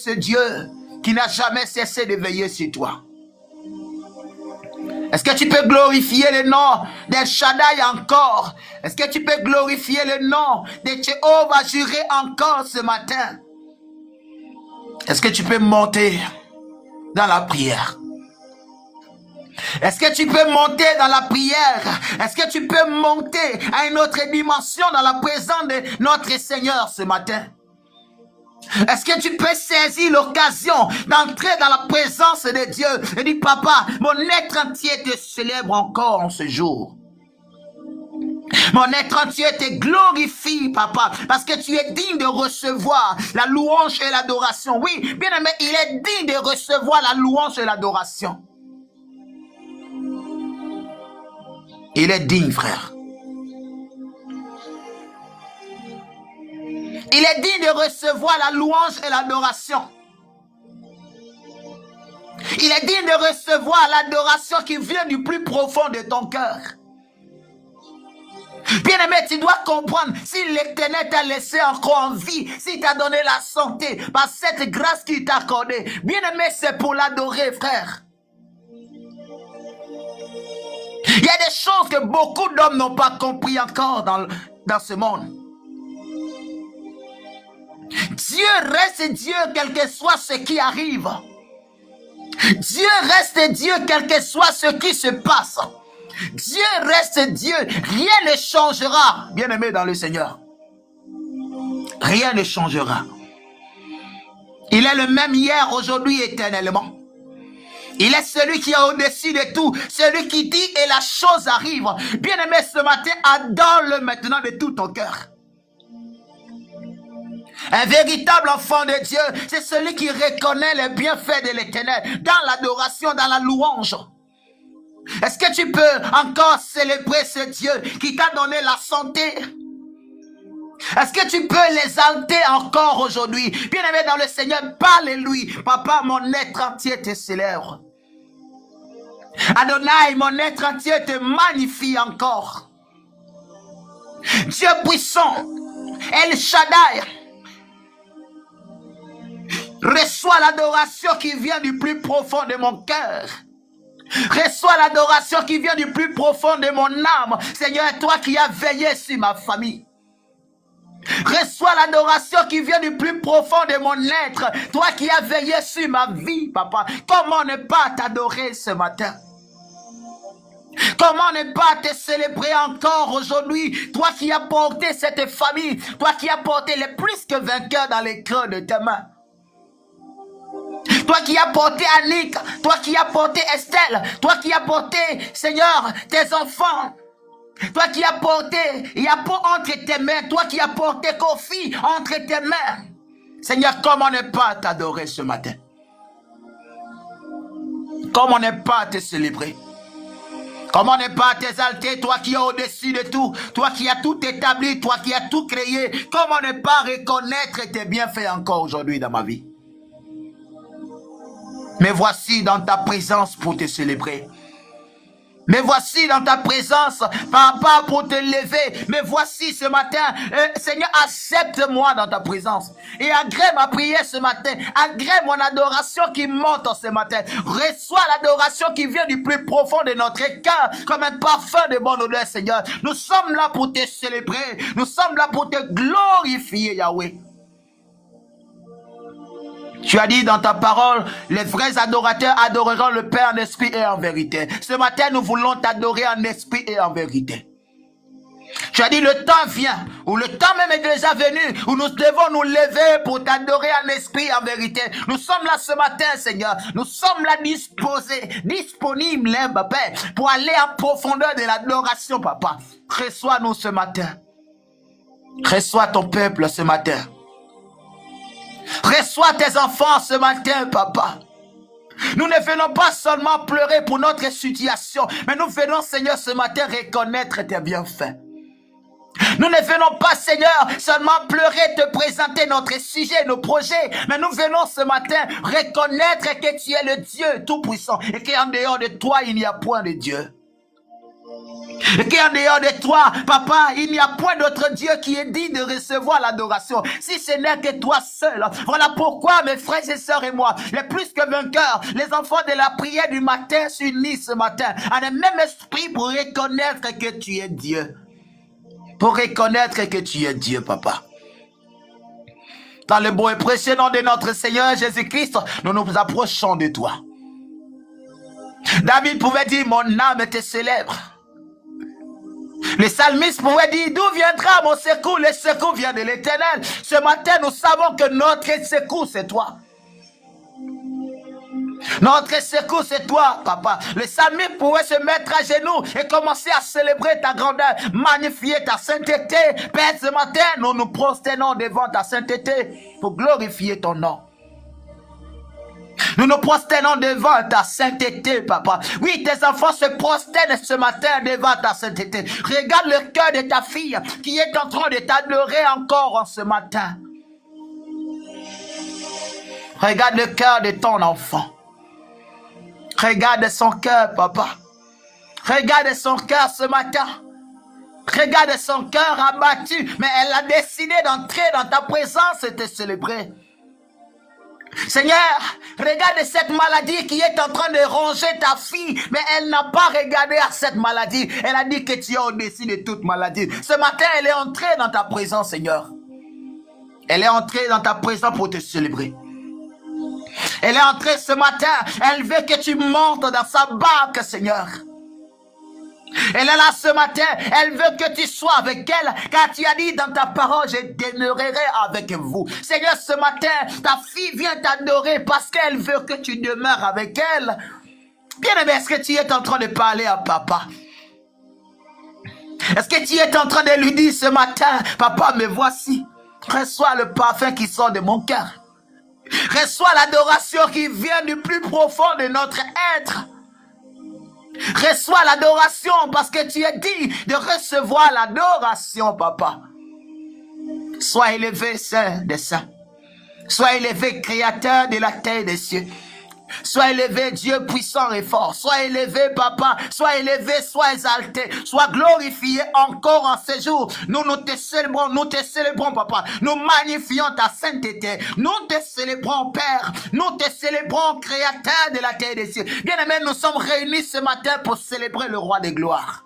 ce Dieu qui n'a jamais cessé de veiller sur toi? Est-ce que tu peux glorifier le nom d'El Shaddai encore? Est-ce que tu peux glorifier le nom de Jéhovah Jireh encore ce matin? Est-ce que tu peux monter dans la prière? Est-ce que tu peux monter dans la prière? Est-ce que tu peux monter à une autre dimension dans la présence de notre Seigneur ce matin? Est-ce que tu peux saisir l'occasion d'entrer dans la présence de Dieu et dire, papa, mon être entier te célèbre encore en ce jour. Mon être entier te glorifie, papa, parce que tu es digne de recevoir la louange et l'adoration. Oui, bien aimé, il est digne de recevoir la louange et l'adoration. Il est digne, frère. Il est digne de recevoir la louange et l'adoration. Il est digne de recevoir l'adoration qui vient du plus profond de ton cœur. Bien-aimé, tu dois comprendre, si l'Éternel t'a laissé encore en vie, s'il t'a donné la santé, par cette grâce qu'il t'a accordée, bien-aimé, c'est pour l'adorer, frère. Il y a des choses que beaucoup d'hommes n'ont pas compris encore dans ce monde. Dieu reste Dieu quel que soit ce qui arrive. Dieu reste Dieu quel que soit ce qui se passe. Dieu reste Dieu. Rien ne changera, bien-aimé dans le Seigneur. Rien ne changera. Il est le même hier, aujourd'hui, éternellement. Il est celui qui est au-dessus de tout, celui qui dit et la chose arrive. Bien-aimé, ce matin, adore-le maintenant de tout ton cœur. Un véritable enfant de Dieu, c'est celui qui reconnaît les bienfaits de l'Éternel dans l'adoration, dans la louange. Est-ce que tu peux encore célébrer ce Dieu qui t'a donné la santé? Est-ce que tu peux l'exalter encore aujourd'hui? Bien-aimé dans le Seigneur, parle-lui. Papa, mon être entier te célèbre. Adonai, mon être entier te magnifie encore. Dieu puissant, El Shaddai, reçois l'adoration qui vient du plus profond de mon cœur. Reçois l'adoration qui vient du plus profond de mon âme. Seigneur, toi qui as veillé sur ma famille. Reçois l'adoration qui vient du plus profond de mon être. Toi qui as veillé sur ma vie, papa. Comment ne pas t'adorer ce matin? Comment ne pas te célébrer encore aujourd'hui? Toi qui as porté cette famille. Toi qui as porté les plus que vainqueurs dans les creux de tes mains. Toi qui as porté Annick, toi qui as porté Estelle, toi qui as porté, Seigneur, tes enfants, toi qui as porté Yapo entre tes mains, toi qui as porté Kofi entre tes mains. Seigneur, comment ne pas t'adorer ce matin? Comment ne pas te célébrer? Comment ne pas t'exalter, toi qui es au-dessus de tout, toi qui as tout établi, toi qui as tout créé? Comment ne pas reconnaître tes bienfaits encore aujourd'hui dans ma vie? Mais voici dans ta présence pour te célébrer. Mais voici dans ta présence, papa, pour te lever. Mais voici ce matin, Seigneur, accepte-moi dans ta présence. Et agrée ma prière ce matin. Agrée mon adoration qui monte ce matin. Reçois l'adoration qui vient du plus profond de notre cœur, comme un parfum de bonne odeur, Seigneur. Nous sommes là pour te célébrer. Nous sommes là pour te glorifier, Yahweh. Tu as dit dans ta parole, les vrais adorateurs adoreront le Père en esprit et en vérité. Ce matin, nous voulons t'adorer en esprit et en vérité. Tu as dit, le temps vient, ou le temps même est déjà venu, où nous devons nous lever pour t'adorer en esprit et en vérité. Nous sommes là ce matin, Seigneur. Nous sommes là disposés, disponibles, Papa, pour aller en profondeur de l'adoration, Papa. Reçois-nous ce matin. Reçois ton peuple ce matin. Reçois tes enfants ce matin, papa. Nous ne venons pas seulement pleurer pour notre situation, mais nous venons, Seigneur, ce matin reconnaître tes bienfaits. Nous ne venons pas, Seigneur, seulement pleurer, te présenter notre sujet, nos projets, mais nous venons ce matin reconnaître que tu es le Dieu Tout-Puissant et qu'en dehors de toi, il n'y a point de Dieu. Et qu'en dehors de toi, papa, il n'y a point d'autre Dieu qui est digne de recevoir l'adoration, si ce n'est que toi seul. Voilà pourquoi, mes frères et sœurs et moi, les plus que vainqueurs, les enfants de la prière du matin s'unissent ce matin, en un même esprit pour reconnaître que tu es Dieu. Pour reconnaître que tu es Dieu, papa. Dans le beau et précieux nom de notre Seigneur Jésus-Christ, nous nous approchons de toi. David pouvait dire, mon âme te célèbre. Le psalmiste pouvait dire, d'où viendra mon secours? Le secours vient de l'Éternel. Ce matin, nous savons que notre secours, c'est toi. Notre secours, c'est toi, papa. Le psalmiste pouvait se mettre à genoux et commencer à célébrer ta grandeur, magnifier ta sainteté. Père, ce matin, nous nous prosternons devant ta sainteté pour glorifier ton nom. Nous nous prosternons devant ta sainteté, papa. Oui, tes enfants se prosternent ce matin devant ta sainteté. Regarde le cœur de ta fille qui est en train de t'adorer encore en ce matin. Regarde le cœur de ton enfant. Regarde son cœur, papa. Regarde son cœur ce matin. Regarde son cœur abattu. Mais elle a décidé d'entrer dans ta présence et te célébrer. Seigneur, regarde cette maladie qui est en train de ronger ta fille, mais elle n'a pas regardé à cette maladie. Elle a dit que tu es au-dessus de toute maladie. Ce matin, elle est entrée dans ta présence, Seigneur. Elle est entrée dans ta présence pour te célébrer. Elle est entrée ce matin, elle veut que tu montes dans sa barque, Seigneur. Elle est là ce matin, elle veut que tu sois avec elle, car tu as dit dans ta parole, je demeurerai avec vous. Seigneur, ce matin, ta fille vient t'adorer parce qu'elle veut que tu demeures avec elle. Bien-aimé, est-ce que tu es en train de parler à papa? Est-ce que tu es en train de lui dire ce matin, papa, me voici, reçois le parfum qui sort de mon cœur. Reçois l'adoration qui vient du plus profond de notre être. Reçois l'adoration parce que tu es digne de recevoir l'adoration, papa. Sois élevé, Saint des saints. Sois élevé, Créateur de la terre et des cieux. Sois élevé, Dieu puissant et fort. Sois élevé, papa. Sois élevé, sois exalté. Sois glorifié encore en ce jour. Nous te célébrons, papa. Nous magnifions ta sainteté. Nous te célébrons, Père. Nous te célébrons, Créateur de la terre et des cieux. Bien-aimés, nous sommes réunis ce matin pour célébrer le roi des gloires.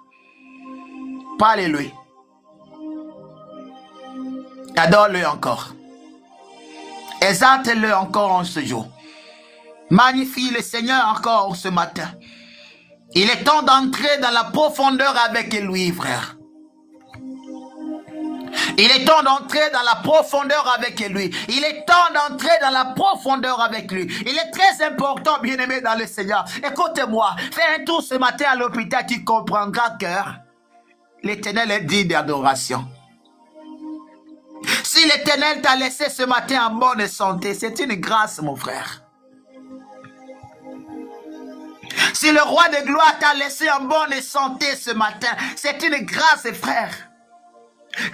Parlez-lui. Adore-le encore. Exalte-le encore en ce jour. Magnifie le Seigneur encore ce matin. Il est temps d'entrer dans la profondeur avec lui, frère. Il est temps d'entrer dans la profondeur avec lui. Il est temps d'entrer dans la profondeur avec lui. Il est très important, bien-aimé dans le Seigneur. Écoute-moi, fais un tour ce matin à l'hôpital, tu comprendras que l'Éternel est digne d'adoration. Si l'Éternel t'a laissé ce matin en bonne santé, c'est une grâce, mon frère. Si le roi de gloire t'a laissé en bonne santé ce matin, c'est une grâce, frère.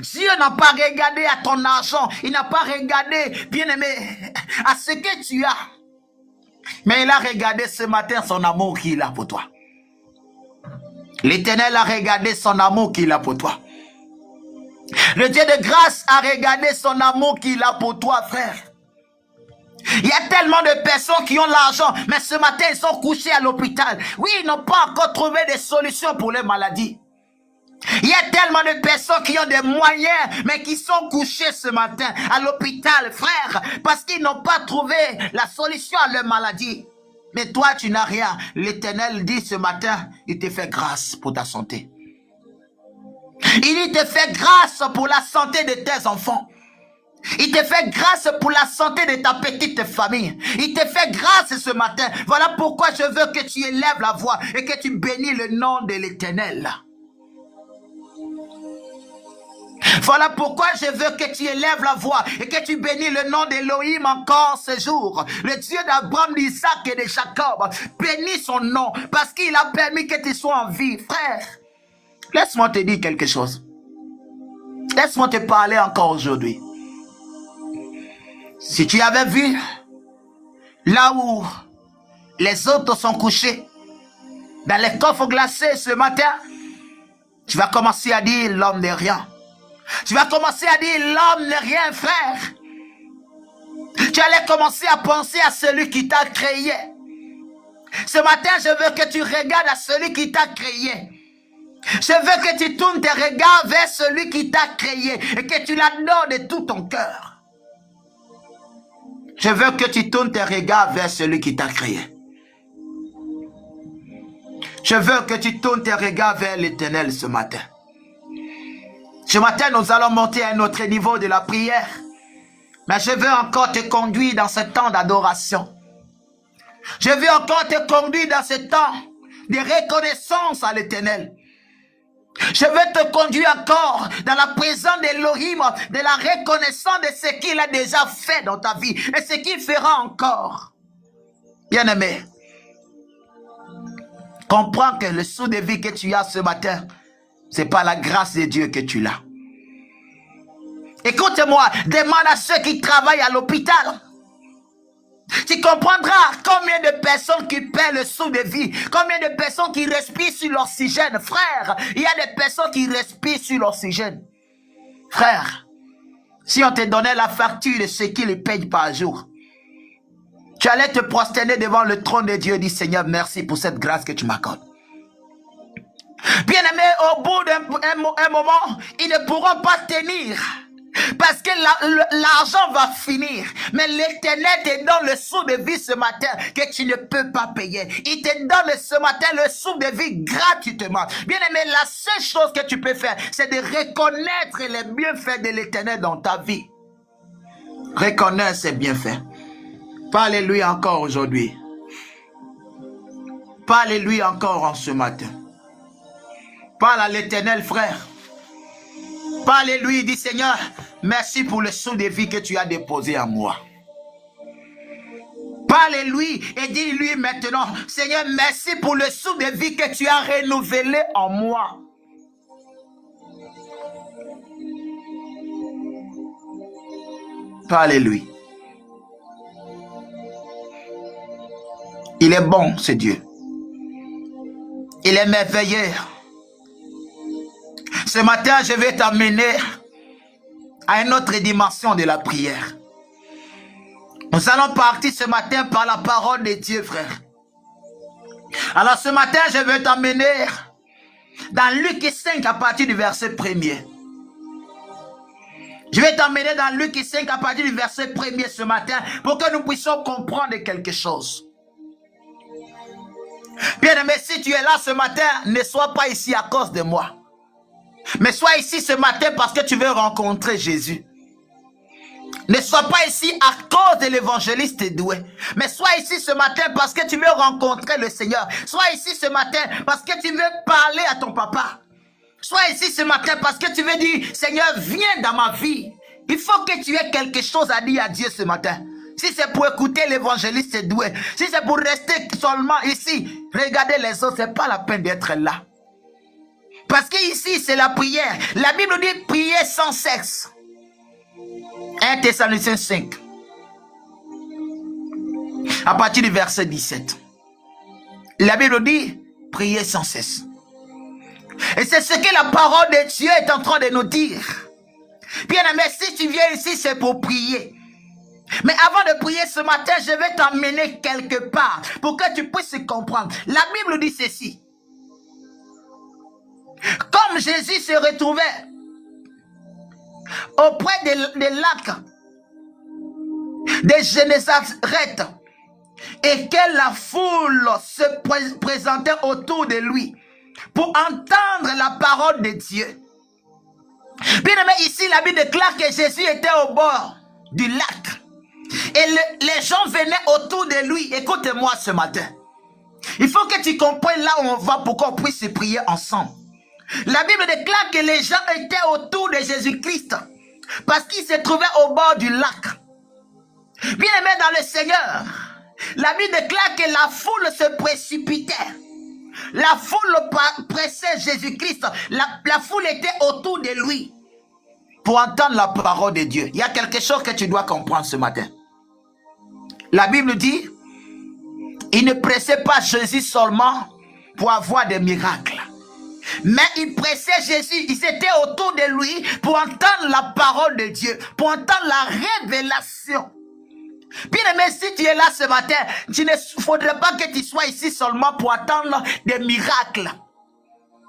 Dieu n'a pas regardé à ton argent, il n'a pas regardé, bien-aimé, à ce que tu as. Mais il a regardé ce matin son amour qu'il a pour toi. L'Éternel a regardé son amour qu'il a pour toi. Le Dieu de grâce a regardé son amour qu'il a pour toi, frère. Il y a tellement de personnes qui ont l'argent, mais ce matin, ils sont couchés à l'hôpital. Oui, ils n'ont pas encore trouvé des solutions pour les maladies. Il y a tellement de personnes qui ont des moyens, mais qui sont couchés ce matin à l'hôpital, frère, parce qu'ils n'ont pas trouvé la solution à leur maladie. Mais toi, tu n'as rien. L'Éternel dit ce matin, il te fait grâce pour ta santé. Il te fait grâce pour la santé de tes enfants. Il te fait grâce pour la santé de ta petite famille. Il te fait grâce ce matin. Voilà pourquoi je veux que tu élèves la voix et que tu bénis le nom de l'Éternel. Voilà pourquoi je veux que tu élèves la voix et que tu bénis le nom d'Élohim encore ce jour. Le Dieu d'Abraham, d'Isaac et de Jacob. Bénis son nom parce qu'il a permis que tu sois en vie. Frère, laisse-moi te dire quelque chose. Laisse-moi te parler encore aujourd'hui. Si tu avais vu là où les autres sont couchés, dans les coffres glacés ce matin, Tu vas commencer à dire l'homme n'est rien. Tu vas commencer à dire l'homme n'est rien, frère. Tu allais commencer à penser à celui qui t'a créé. Ce matin, je veux que tu regardes à celui qui t'a créé. Je veux que tu tournes tes regards vers celui qui t'a créé et que tu l'adores de tout ton cœur. Je veux que tu tournes tes regards vers celui qui t'a créé. Je veux que tu tournes tes regards vers l'Éternel ce matin. Ce matin, nous allons monter à un autre niveau de la prière. Mais je veux encore te conduire dans ce temps d'adoration. Je veux encore te conduire dans ce temps de reconnaissance à l'Éternel. Je veux te conduire encore dans la présence d'Elohim, de la reconnaissance de ce qu'il a déjà fait dans ta vie et ce qu'il fera encore. Bien-aimé, comprends que le souffle de vie que tu as ce matin, c'est par la grâce de Dieu que tu l'as. Écoute-moi, demande à ceux qui travaillent à l'hôpital. Tu comprendras combien de personnes qui paient le souffle de vie, combien de personnes qui respirent sur l'oxygène. Frère, il y a des personnes qui respirent sur l'oxygène. Frère, si on te donnait la facture de ce qu'ils payent par jour, tu allais te prosterner devant le trône de Dieu et dire, Seigneur, merci pour cette grâce que tu m'accordes. Bien-aimé, au bout d'un moment, ils ne pourront pas tenir. Parce que l'argent va finir. Mais l'Éternel te donne le souffle de vie ce matin que tu ne peux pas payer. Il te donne ce matin le souffle de vie gratuitement. Bien aimé, la seule chose que tu peux faire, c'est de reconnaître les bienfaits de l'Éternel dans ta vie. Reconnaître ses bienfaits. Parlez-lui encore aujourd'hui. Parlez-lui encore en ce matin. Parle à l'Éternel, frère. Parlez-lui, dit Seigneur, merci pour le souffle de vie que tu as déposé en moi. Parlez-lui et dis-lui maintenant, Seigneur, merci pour le souffle de vie que tu as renouvelé en moi. Parlez-lui. Il est bon, ce Dieu. Il est merveilleux. Ce matin, je vais t'amener à une autre dimension de la prière. Nous allons partir ce matin par la parole de Dieu, frère. Alors ce matin, je vais t'amener dans Luc 5 à partir du verset 1er. Je vais t'amener dans Luc 5 à partir du verset 1er ce matin pour que nous puissions comprendre quelque chose. Bien-aimé, si tu es là ce matin, ne sois pas ici à cause de moi. Mais sois ici ce matin parce que tu veux rencontrer Jésus. Ne sois pas ici à cause de l'évangéliste doué. Mais sois ici ce matin parce que tu veux rencontrer le Seigneur. Sois ici ce matin parce que tu veux parler à ton papa. Sois ici ce matin parce que tu veux dire, Seigneur, viens dans ma vie. Il faut que tu aies quelque chose à dire à Dieu ce matin. Si c'est pour écouter l'évangéliste doué, si c'est pour rester seulement ici, regarder les autres, c'est pas la peine d'être là. Parce qu'ici, c'est la prière. La Bible dit prier sans cesse. 1 Thessaloniciens 5. À partir du verset 17. La Bible dit prier sans cesse. Et c'est ce que la parole de Dieu est en train de nous dire. Bien aimé, si tu viens ici, c'est pour prier. Mais avant de prier ce matin, je vais t'emmener quelque part pour que tu puisses comprendre. La Bible dit ceci. Comme Jésus se retrouvait auprès des lacs de Génézareth et que la foule se présentait autour de lui pour entendre la parole de Dieu. Bien aimé, ici la Bible déclare que Jésus était au bord du lac et les gens venaient autour de lui. Écoute-moi ce matin. Il faut que tu comprennes là où on va pour qu'on puisse prier ensemble. La Bible déclare que les gens étaient autour de Jésus-Christ parce qu'ils se trouvaient au bord du lac. Bien aimé dans le Seigneur, la Bible déclare que la foule se précipitait. La foule pressait Jésus-Christ. La foule était autour de lui pour entendre la parole de Dieu. Il y a quelque chose que tu dois comprendre ce matin. La Bible dit, il ne pressait pas Jésus seulement pour avoir des miracles. Mais ils pressaient Jésus, ils étaient autour de lui pour entendre la parole de Dieu, pour entendre la révélation. Bien aimé, si tu es là ce matin, il ne faudrait pas que tu sois ici seulement pour attendre des miracles.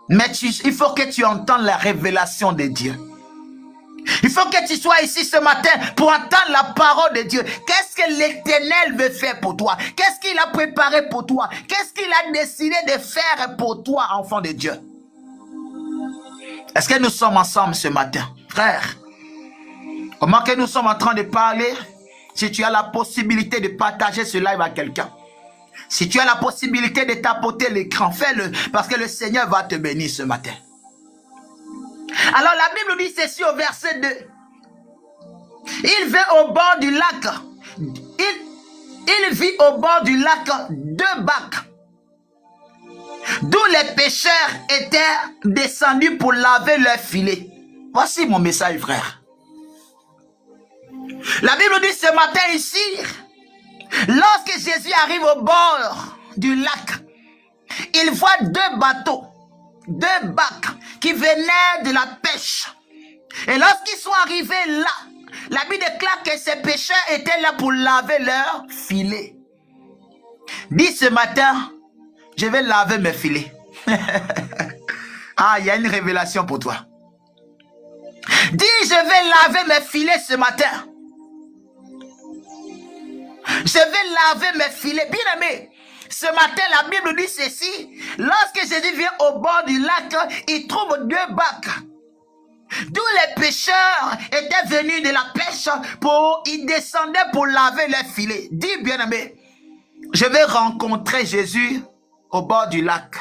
Mais il faut que tu entendes la révélation de Dieu. Il faut que tu sois ici ce matin pour entendre la parole de Dieu. Qu'est-ce que l'Éternel veut faire pour toi? Qu'est-ce qu'il a préparé pour toi? Qu'est-ce qu'il a décidé de faire pour toi, enfant de Dieu? Est-ce que nous sommes ensemble ce matin, frère? Comment que nous sommes en train de parler? Si tu as la possibilité de partager ce live à quelqu'un, si tu as la possibilité de tapoter l'écran, fais-le, parce que le Seigneur va te bénir ce matin. Alors la Bible dit ceci au verset 2. Il vit au bord du lac. Il vit au bord du lac 2 bacs, d'où les pêcheurs étaient descendus pour laver leurs filets. Voici mon message, frère. La Bible dit ce matin ici, lorsque Jésus arrive au bord du lac, il voit 2 bateaux, 2 bacs qui venaient de la pêche. Et lorsqu'ils sont arrivés là, la Bible déclare que ces pêcheurs étaient là pour laver leurs filets. Dis ce matin, je vais laver mes filets. Ah, il y a une révélation pour toi. Dis, je vais laver mes filets ce matin. Je vais laver mes filets. Bien aimé, ce matin, la Bible dit ceci. Lorsque Jésus vient au bord du lac, il trouve 2 bacs. D'où les pêcheurs étaient venus de la pêche, ils descendaient pour laver leurs filets. Dis, bien aimé, je vais rencontrer Jésus au bord du lac.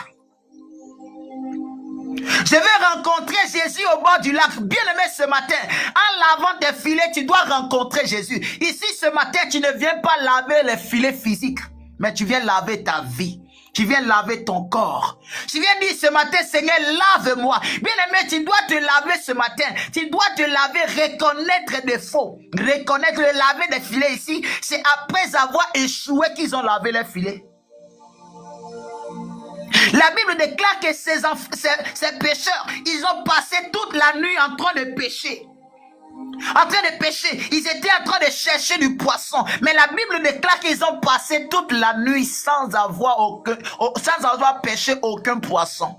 Je vais rencontrer Jésus au bord du lac. Bien aimé, ce matin, en lavant tes filets, tu dois rencontrer Jésus. Ici, ce matin, tu ne viens pas laver les filets physiques, mais tu viens laver ta vie. Tu viens laver ton corps. Tu viens dire ce matin, Seigneur, lave-moi. Bien aimé, tu dois te laver ce matin. Tu dois te laver, reconnaître des faux. Reconnaître, le laver des filets ici, c'est après avoir échoué qu'ils ont lavé les filets. La Bible déclare que ces pécheurs, ils ont passé toute la nuit en train de pécher. En train de pêcher, ils étaient en train de chercher du poisson. Mais la Bible déclare qu'ils ont passé toute la nuit sans avoir pêché aucun poisson.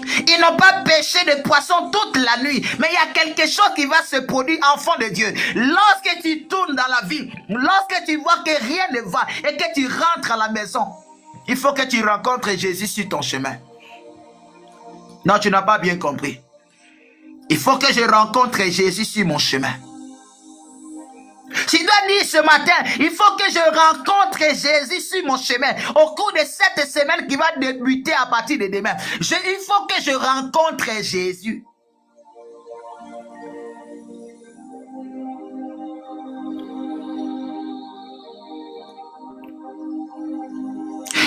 Ils n'ont pas pêché de poisson toute la nuit. Mais il y a quelque chose qui va se produire, enfant de Dieu. Lorsque tu tournes dans la vie, lorsque tu vois que rien ne va et que tu rentres à la maison, il faut que tu rencontres Jésus sur ton chemin. Non, tu n'as pas bien compris. Il faut que je rencontre Jésus sur mon chemin. Tu dois dire ce matin, il faut que je rencontre Jésus sur mon chemin. Au cours de cette semaine qui va débuter à partir de demain, il faut que je rencontre Jésus.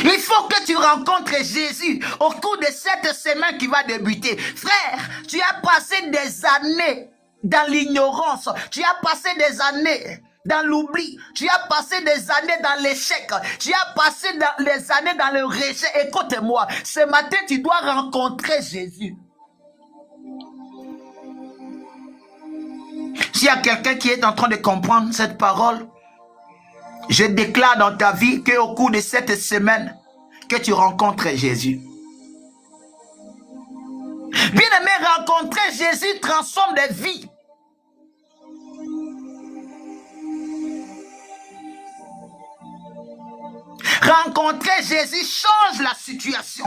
Il faut que tu rencontres Jésus au cours de cette semaine qui va débuter. Frère, tu as passé des années dans l'ignorance. Tu as passé des années dans l'oubli. Tu as passé des années dans l'échec. Tu as passé des années dans le rejet. Écoute-moi, ce matin, tu dois rencontrer Jésus. S'il y a quelqu'un qui est en train de comprendre cette parole, je déclare dans ta vie qu'au cours de cette semaine, que tu rencontres Jésus. Bien-aimé, rencontrer Jésus transforme des vies. Rencontrer Jésus change la situation.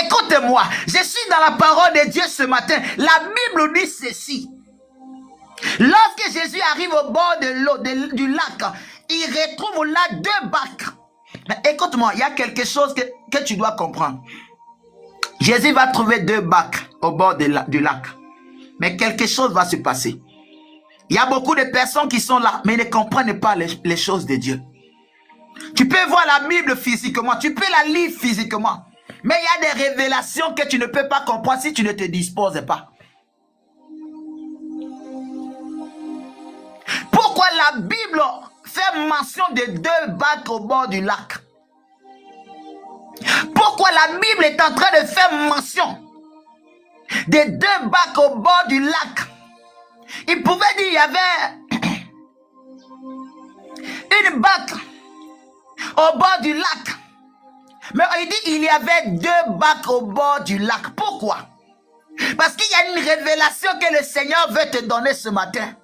Écoute-moi, je suis dans la parole de Dieu ce matin. La Bible dit ceci. Lorsque Jésus arrive au bord de l'eau, du lac, il retrouve là 2 bacs. Mais écoute-moi, il y a quelque chose que tu dois comprendre. Jésus va trouver 2 bacs au bord du lac. Mais quelque chose va se passer. Il y a beaucoup de personnes qui sont là, mais ne comprennent pas les choses de Dieu. Tu peux voir la Bible physiquement, tu peux la lire physiquement. Mais il y a des révélations que tu ne peux pas comprendre si tu ne te disposes pas. Pourquoi la Bible fait mention de 2 bacs au bord du lac? Pourquoi la Bible est en train de faire mention des 2 bacs au bord du lac? Il pouvait dire qu'il y avait une bac au bord du lac. Mais il dit qu'il y avait 2 bacs au bord du lac. Pourquoi? Parce qu'il y a une révélation que le Seigneur veut te donner ce matin.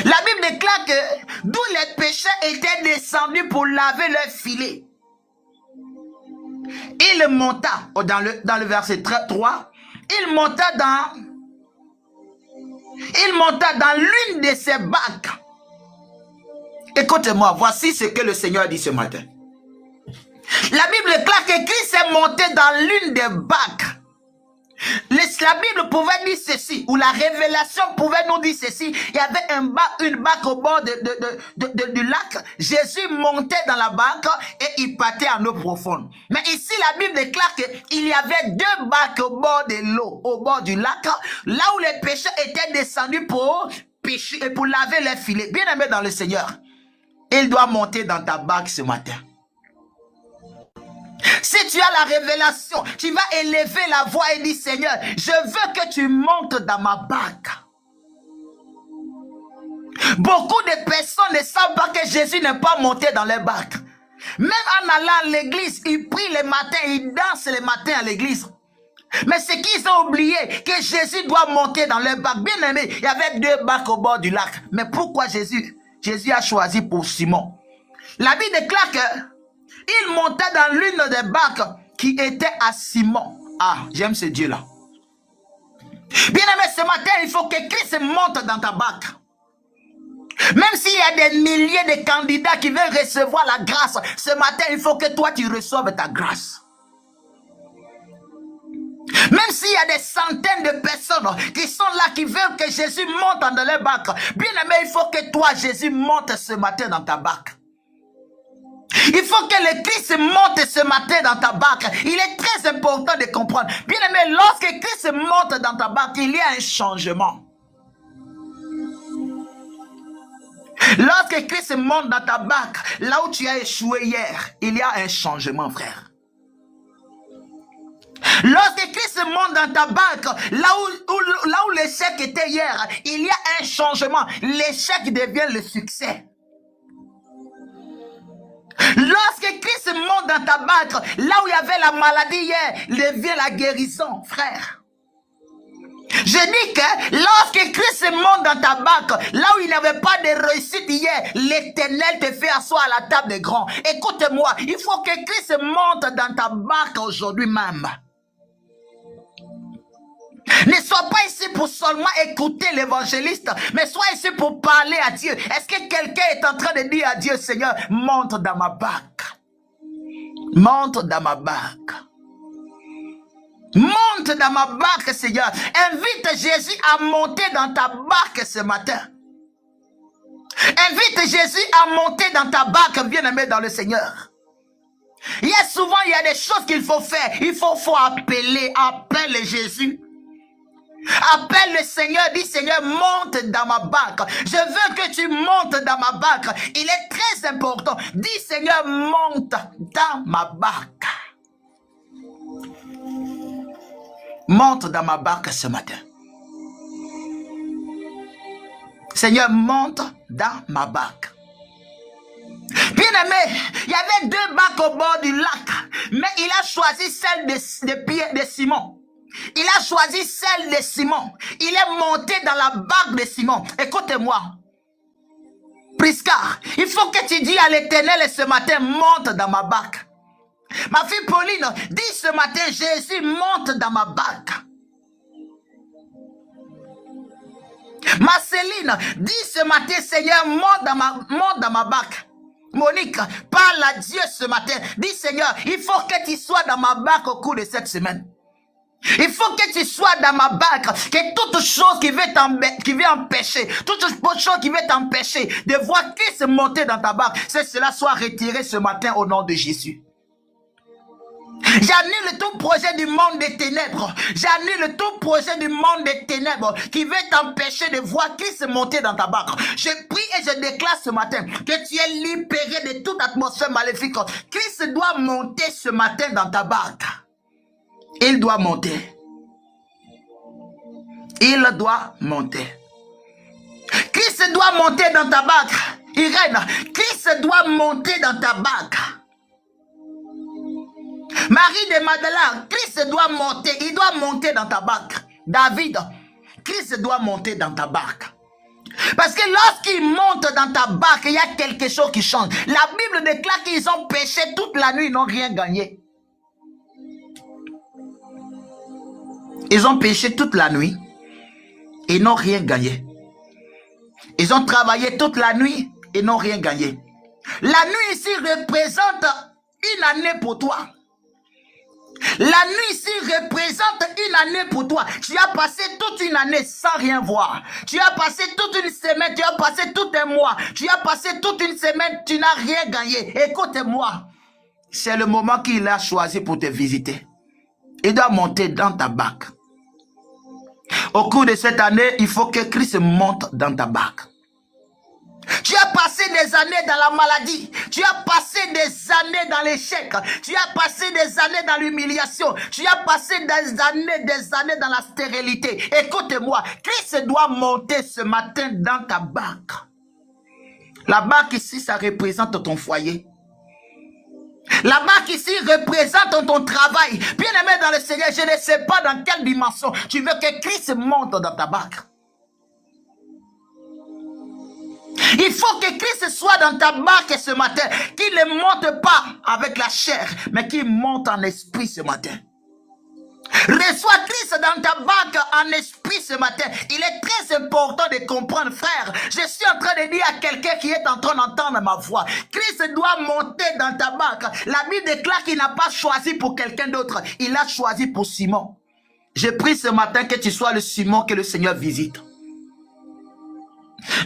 La Bible déclare que d'où les pécheurs étaient descendus pour laver leur filet, il monta, dans le verset 3, il monta dans l'une de ces bacs. Écoutez-moi, voici ce que le Seigneur dit ce matin. La Bible déclare que Christ est monté dans l'une des bacs. La Bible pouvait dire ceci, ou la révélation pouvait nous dire ceci. Il y avait une bac au bord du lac. Jésus montait dans la bac et il partait en eau profonde. Mais ici, la Bible déclare qu'il y avait 2 bacs au bord de l'eau, au bord du lac, là où les pécheurs étaient descendus pour pêcher et pour laver les filets. Bien aimé dans le Seigneur, il doit monter dans ta bac ce matin. Si tu as la révélation, tu vas élever la voix et dire, Seigneur, je veux que tu montes dans ma bac. Beaucoup de personnes ne savent pas que Jésus n'est pas monté dans les bacs. Même en allant à l'église, ils prient le matin, ils dansent le matin à l'église. Mais c'est qu'ils ont oublié que Jésus doit monter dans les bacs. Bien aimé, il y avait 2 bacs au bord du lac. Mais pourquoi Jésus a choisi pour Simon? La Bible déclare que il monta dans l'une des bacs qui était à Simon. Ah, j'aime ce Dieu-là. Bien aimé, ce matin, il faut que Christ monte dans ta bac. Même s'il y a des milliers de candidats qui veulent recevoir la grâce, ce matin, il faut que toi, tu reçoives ta grâce. Même s'il y a des centaines de personnes qui sont là, qui veulent que Jésus monte dans les bacs, bien aimé, il faut que toi, Jésus, monte ce matin dans ta bac. Il faut que le Christ monte ce matin dans ta bac. Il est très important de comprendre. Bien aimé, lorsque Christ monte dans ta bac, il y a un changement. Lorsque Christ monte dans ta bac, là où tu as échoué hier, il y a un changement, frère. Lorsque Christ monte dans ta bac, là où l'échec était hier, il y a un changement. L'échec devient le succès. Lorsque Christ monte dans ta bac, là où il y avait la maladie hier, devient la guérison, frère. Je dis que lorsque Christ monte dans ta bac, là où il n'y avait pas de réussite hier, l'Éternel te fait asseoir à la table des grands. Écoute-moi, il faut que Christ monte dans ta bac aujourd'hui même. Ne sois pas ici pour seulement écouter l'évangéliste, mais sois ici pour parler à Dieu. Est-ce que quelqu'un est en train de dire à Dieu, Seigneur, monte dans ma bac. Monte dans ma bac. Monte dans ma bac, Seigneur. Invite Jésus à monter dans ta bac ce matin. Invite Jésus à monter dans ta bac, bien-aimé dans le Seigneur. Il y a souvent, il y a des choses qu'il faut faire. Il faut appeler, appelle Jésus. Appelle le Seigneur, dis Seigneur, monte dans ma bac. Je veux que tu montes dans ma bac. Il est très important. Dis Seigneur, monte dans ma bac. Monte dans ma bac ce matin. Seigneur, monte dans ma bac. Bien aimé, il y avait 2 bacs au bord du lac, mais il a choisi celle de Simon. Il a choisi celle de Simon. Il est monté dans la bac de Simon. Écoutez-moi. Prisca, il faut que tu dis à l'Éternel ce matin, monte dans ma bac. Ma fille Pauline, dis ce matin, Jésus, monte dans ma bac. Marceline, dis ce matin, Seigneur, monte dans ma bac. Monique, parle à Dieu ce matin. Dis Seigneur, il faut que tu sois dans ma bac au cours de cette semaine. Il faut que tu sois dans ma bac, que toute chose qui veut empêcher, toute chose qui veut t'empêcher de voir Christ monter dans ta bac, c'est cela soit retiré ce matin au nom de Jésus. J'annule tout projet du monde des ténèbres. J'annule tout projet du monde des ténèbres qui veut t'empêcher de voir Christ monter dans ta barque. Je prie et je déclare ce matin que tu es libéré de toute atmosphère maléfique. Christ doit monter ce matin dans ta barque. Il doit monter. Il doit monter. Christ doit monter dans ta barque. Irène, Christ doit monter dans ta barque. Marie de Magdala, Christ doit monter. Il doit monter dans ta barque. David, Christ doit monter dans ta barque. Parce que lorsqu'il monte dans ta barque, il y a quelque chose qui change. La Bible déclare qu'ils ont péché toute la nuit, ils n'ont rien gagné. Ils ont péché toute la nuit et n'ont rien gagné. Ils ont travaillé toute la nuit et n'ont rien gagné. La nuit ici représente une année pour toi. La nuit ici représente une année pour toi. Tu as passé toute une année sans rien voir. Tu as passé toute une semaine, tu as passé tout un mois. Tu as passé toute une semaine, tu n'as rien gagné. Écoute-moi, c'est le moment qu'il a choisi pour te visiter. Il doit monter dans ta barque. Au cours de cette année, il faut que Christ monte dans ta barque. Tu as passé des années dans la maladie. Tu as passé des années dans l'échec. Tu as passé des années dans l'humiliation. Tu as passé des années dans la stérilité. Écoute-moi, Christ doit monter ce matin dans ta barque. La barque ici, ça représente ton foyer. La barque ici représente ton travail. Bien-aimé dans le Seigneur, je ne sais pas dans quelle dimension tu veux que Christ monte dans ta barque. Il faut que Christ soit dans ta barque ce matin, qu'il ne monte pas avec la chair, mais qu'il monte en esprit ce matin. Reçois Christ dans ta barque en esprit ce matin. Il est très important de comprendre, frère. Je suis en train de dire à quelqu'un qui est en train d'entendre ma voix. Christ doit monter dans ta barque. La Bible déclare qu'il n'a pas choisi pour quelqu'un d'autre. Il a choisi pour Simon. Je prie ce matin que tu sois le Simon que le Seigneur visite.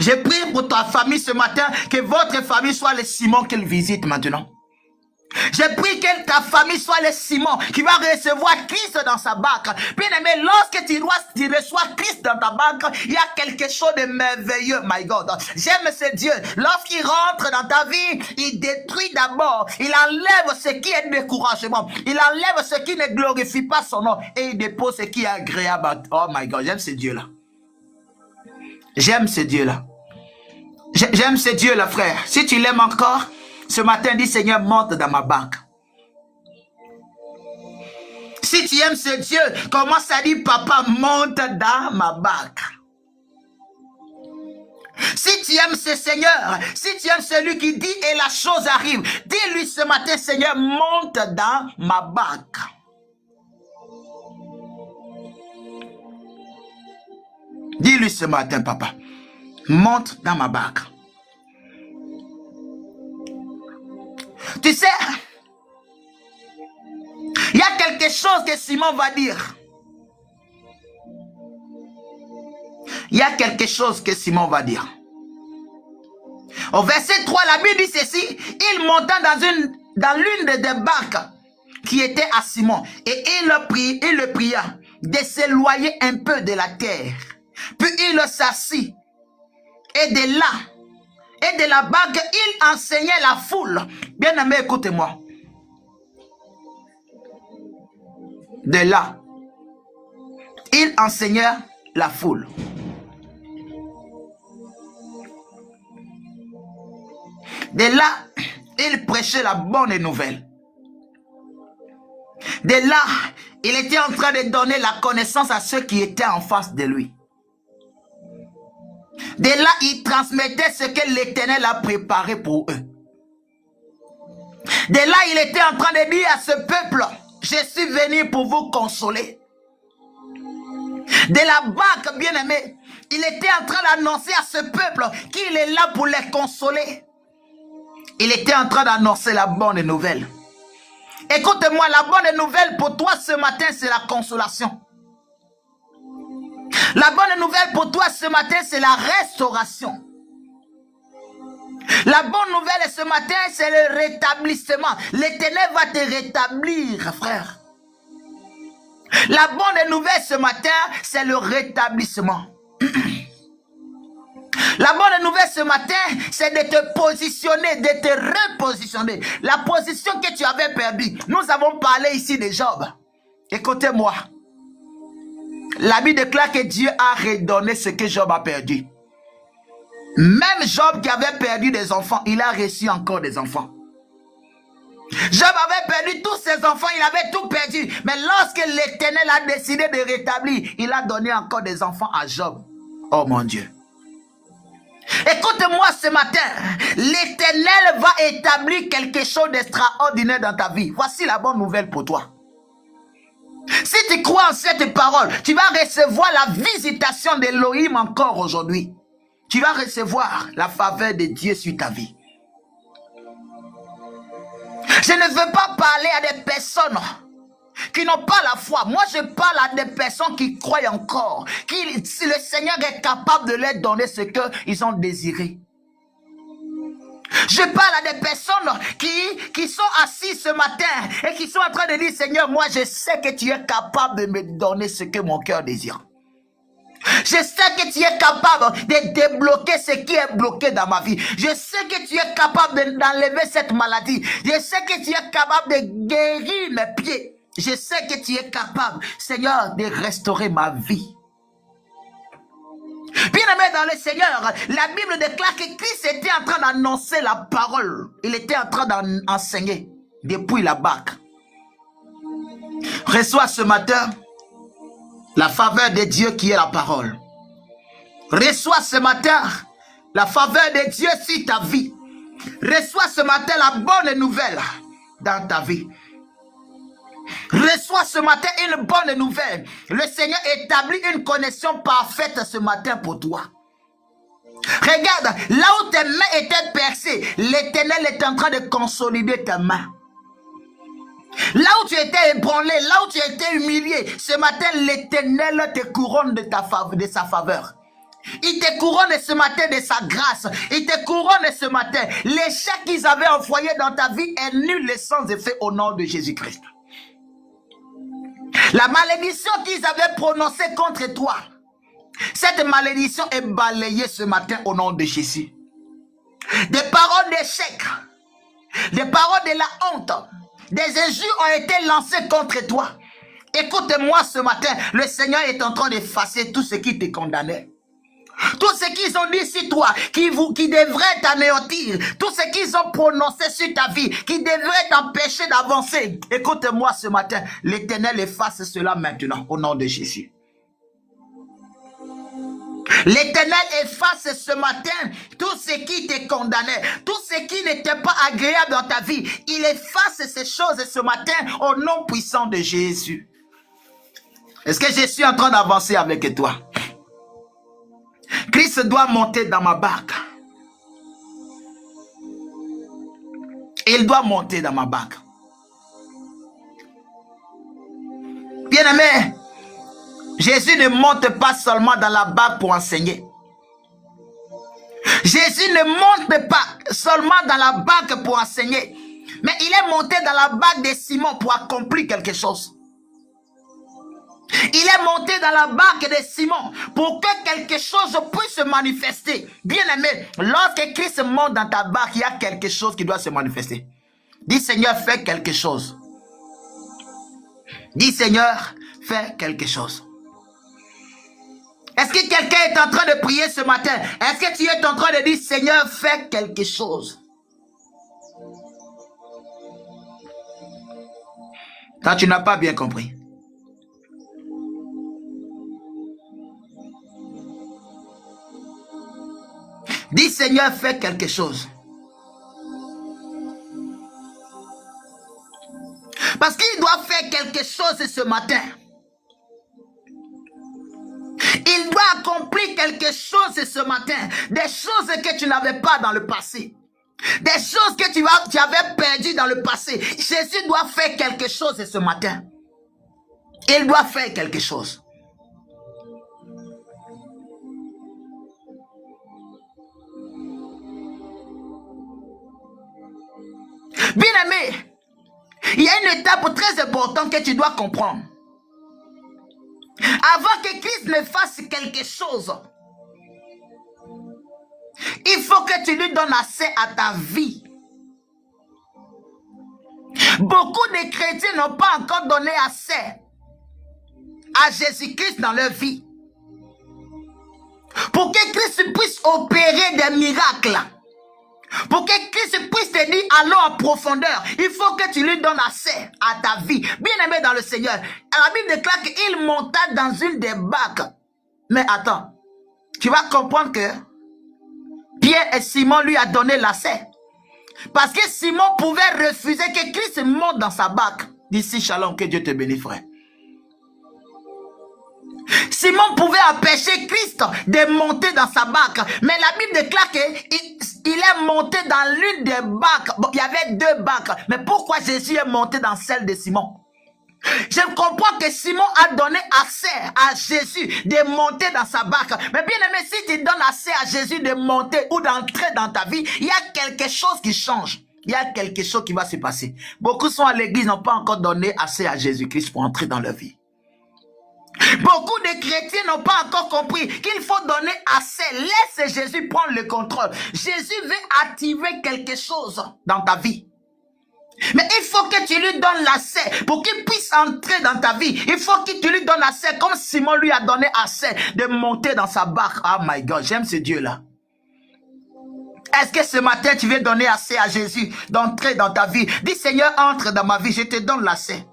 Je prie pour ta famille ce matin, que votre famille soit le Simon qu'il visite maintenant. Je prie que ta famille soit le Simon qui va recevoir Christ dans sa barque. Bien aimé, lorsque tu reçois Christ dans ta barque, il y a quelque chose de merveilleux, my God. J'aime ce Dieu. Lorsqu'il rentre dans ta vie, il détruit d'abord. Il enlève ce qui est découragement. Il enlève ce qui ne glorifie pas son nom. Et il dépose ce qui est agréable. Oh my God, j'aime ce Dieu-là. J'aime ce Dieu-là. J'aime ce Dieu-là, frère. Si tu l'aimes encore, ce matin, dis Seigneur, monte dans ma barque. Si tu aimes ce Dieu, commence à dire Papa, monte dans ma barque. Si tu aimes ce Seigneur, si tu aimes celui qui dit et la chose arrive, dis-lui ce matin, Seigneur, monte dans ma barque. Dis-lui ce matin, Papa, monte dans ma barque. Tu sais, il y a quelque chose que Simon va dire. Il y a quelque chose que Simon va dire. Au verset 3, la Bible dit ceci. Il monta dans l'une des barques qui était à Simon. Et il le pria de s'éloigner un peu de la terre. Puis il s'assit. Et de la barque, il enseignait la foule. Bien aimé, écoutez-moi. De là, il enseignait la foule. De là, il prêchait la bonne nouvelle. De là, il était en train de donner la connaissance à ceux qui étaient en face de lui. De là, il transmettait ce que l'Éternel a préparé pour eux. De là, il était en train de dire à ce peuple, je suis venu pour vous consoler. De la barque, bien aimé, il était en train d'annoncer à ce peuple qu'il est là pour les consoler. Il était en train d'annoncer la bonne nouvelle. Écoute-moi, la bonne nouvelle pour toi ce matin, c'est la consolation. La bonne nouvelle pour toi ce matin, c'est la restauration. La bonne nouvelle ce matin, c'est le rétablissement. L'Éternel va te rétablir, frère. La bonne nouvelle ce matin, c'est le rétablissement. La bonne nouvelle ce matin, c'est de te positionner, de te repositionner. La position que tu avais perdue. Nous avons parlé ici de Job. Écoutez-moi. La Bible déclare que Dieu a redonné ce que Job a perdu. Même Job qui avait perdu des enfants, il a reçu encore des enfants. Job avait perdu tous ses enfants, il avait tout perdu. Mais lorsque l'Éternel a décidé de rétablir, il a donné encore des enfants à Job. Oh mon Dieu. Écoute-moi ce matin, l'Éternel va établir quelque chose d'extraordinaire dans ta vie. Voici la bonne nouvelle pour toi. Si tu crois en cette parole, tu vas recevoir la visitation d'Élohim encore aujourd'hui. Tu vas recevoir la faveur de Dieu sur ta vie. Je ne veux pas parler à des personnes qui n'ont pas la foi. Moi, je parle à des personnes qui croient encore. Si le Seigneur est capable de leur donner ce qu'ils ont désiré. Je parle à des personnes qui sont assises ce matin et qui sont en train de dire, Seigneur, moi, je sais que tu es capable de me donner ce que mon cœur désire. Je sais que tu es capable de débloquer ce qui est bloqué dans ma vie. Je sais que tu es capable d'enlever cette maladie. Je sais que tu es capable de guérir mes pieds. Je sais que tu es capable, Seigneur, de restaurer ma vie. Bien-aimé dans le Seigneur, la Bible déclare que Christ était en train d'annoncer la parole. Il était en train d'enseigner depuis la barque. Reçois ce matin la faveur de Dieu qui est la parole. Reçois ce matin la faveur de Dieu sur ta vie. Reçois ce matin la bonne nouvelle dans ta vie. Reçois ce matin une bonne nouvelle. Le Seigneur établit une connexion parfaite ce matin pour toi. Regarde, là où tes mains étaient percées, l'Éternel est en train de consolider tes mains. Là où tu étais ébranlé, là où tu étais humilié, ce matin, l'Éternel te couronne de sa faveur. Il te couronne ce matin de sa grâce. Il te couronne ce matin. L'échec qu'ils avaient envoyé dans ta vie est nul et sans effet au nom de Jésus-Christ. La malédiction qu'ils avaient prononcée contre toi, cette malédiction est balayée ce matin au nom de Jésus. Des paroles d'échec, des paroles de la honte, des injures ont été lancées contre toi. Écoute-moi ce matin, le Seigneur est en train d'effacer tout ce qui te condamnait. Tout ce qu'ils ont dit sur toi, qui devrait t'anéantir, tout ce qu'ils ont prononcé sur ta vie, qui devrait t'empêcher d'avancer. Écoute-moi ce matin, l'Éternel efface cela maintenant, au nom de Jésus. L'Éternel efface ce matin tout ce qui te condamnait, tout ce qui n'était pas agréable dans ta vie. Il efface ces choses ce matin au nom puissant de Jésus. Est-ce que je suis en train d'avancer avec toi? Christ doit monter dans ma barque. Il doit monter dans ma barque. Bien-aimé, Jésus ne monte pas seulement dans la barque pour enseigner. Jésus ne monte pas seulement dans la barque pour enseigner. Mais il est monté dans la barque de Simon pour accomplir quelque chose. Il est monté dans la barque de Simon pour que quelque chose puisse se manifester. Bien-aimé, lorsque Christ monte dans ta barque, il y a quelque chose qui doit se manifester. Dis Seigneur, fais quelque chose. Dis Seigneur, fais quelque chose. Est-ce que quelqu'un est en train de prier ce matin? Est-ce que tu es en train de dire Seigneur, fais quelque chose? Quand tu n'as pas bien compris. Dis Seigneur, fais quelque chose. Parce qu'il doit faire quelque chose ce matin. Il doit accomplir quelque chose ce matin. Des choses que tu n'avais pas dans le passé. Des choses que tu avais perdues dans le passé. Jésus doit faire quelque chose ce matin. Il doit faire quelque chose. Bien-aimé, il y a une étape très importante que tu dois comprendre. Avant que Christ ne fasse quelque chose, il faut que tu lui donnes accès à ta vie. Beaucoup de chrétiens n'ont pas encore donné accès à Jésus-Christ dans leur vie. Pour que Christ puisse opérer des miracles, pour que Christ puisse te dire allons en profondeur, il faut que tu lui donnes accès à ta vie. Bien-aimé dans le Seigneur, la Bible déclare qu'il monta dans une des barques. Mais attends, tu vas comprendre que Pierre et Simon lui a donné l'accès. Parce que Simon pouvait refuser que Christ monte dans sa barque. D'ici, shalom, que Dieu te bénisse, frère. Simon pouvait empêcher Christ de monter dans sa barque. Mais la Bible déclare qu'il est monté dans l'une des barques. Bon, il y avait deux barques. Mais pourquoi Jésus est monté dans celle de Simon? Je comprends que Simon a donné accès à Jésus de monter dans sa barque. Mais bien aimé, si tu donnes accès à Jésus de monter ou d'entrer dans ta vie, il y a quelque chose qui change. Il y a quelque chose qui va se passer. Beaucoup sont à l'église, n'ont pas encore donné accès à Jésus-Christ pour entrer dans leur vie. Beaucoup de chrétiens n'ont pas encore compris qu'il faut donner accès. Laisse Jésus prendre le contrôle. Jésus veut activer quelque chose dans ta vie. Mais il faut que tu lui donnes l'accès pour qu'il puisse entrer dans ta vie. Il faut que tu lui donnes l'accès comme Simon lui a donné accès de monter dans sa barque. Oh my God, j'aime ce Dieu-là. Est-ce que ce matin tu veux donner accès à Jésus d'entrer dans ta vie? Dis Seigneur, entre dans ma vie, je te donne l'accès.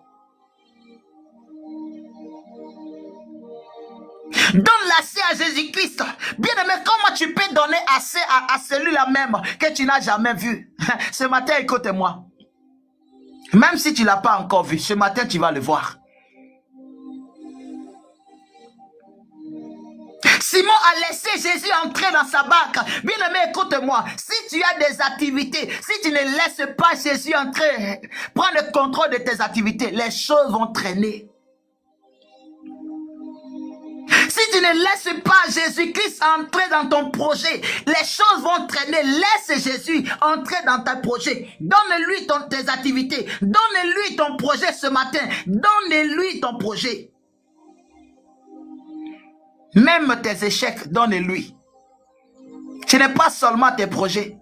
Donne l'accès à Jésus-Christ. Bien aimé, comment tu peux donner accès à celui-là même que tu n'as jamais vu? Ce matin, écoute-moi. Même si tu ne l'as pas encore vu, ce matin, tu vas le voir. Simon a laissé Jésus entrer dans sa barque. Bien aimé, écoute-moi. Si tu as des activités, si tu ne laisses pas Jésus entrer, prends le contrôle de tes activités, les choses vont traîner. Si tu ne laisses pas Jésus-Christ entrer dans ton projet, les choses vont traîner. Laisse Jésus entrer dans ton projet. Donne-lui tes activités. Donne-lui ton projet ce matin. Donne-lui ton projet. Même tes échecs, donne-lui. Ce n'est pas seulement tes projets,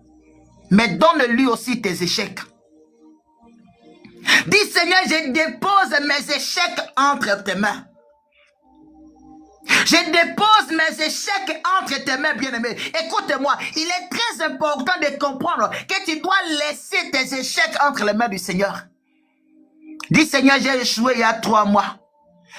mais donne-lui aussi tes échecs. Dis Seigneur, je dépose mes échecs entre tes mains. Je dépose mes échecs entre tes mains, bien-aimé. Écoute-moi, il est très important de comprendre que tu dois laisser tes échecs entre les mains du Seigneur. Dis Seigneur, j'ai échoué il y a 3 mois.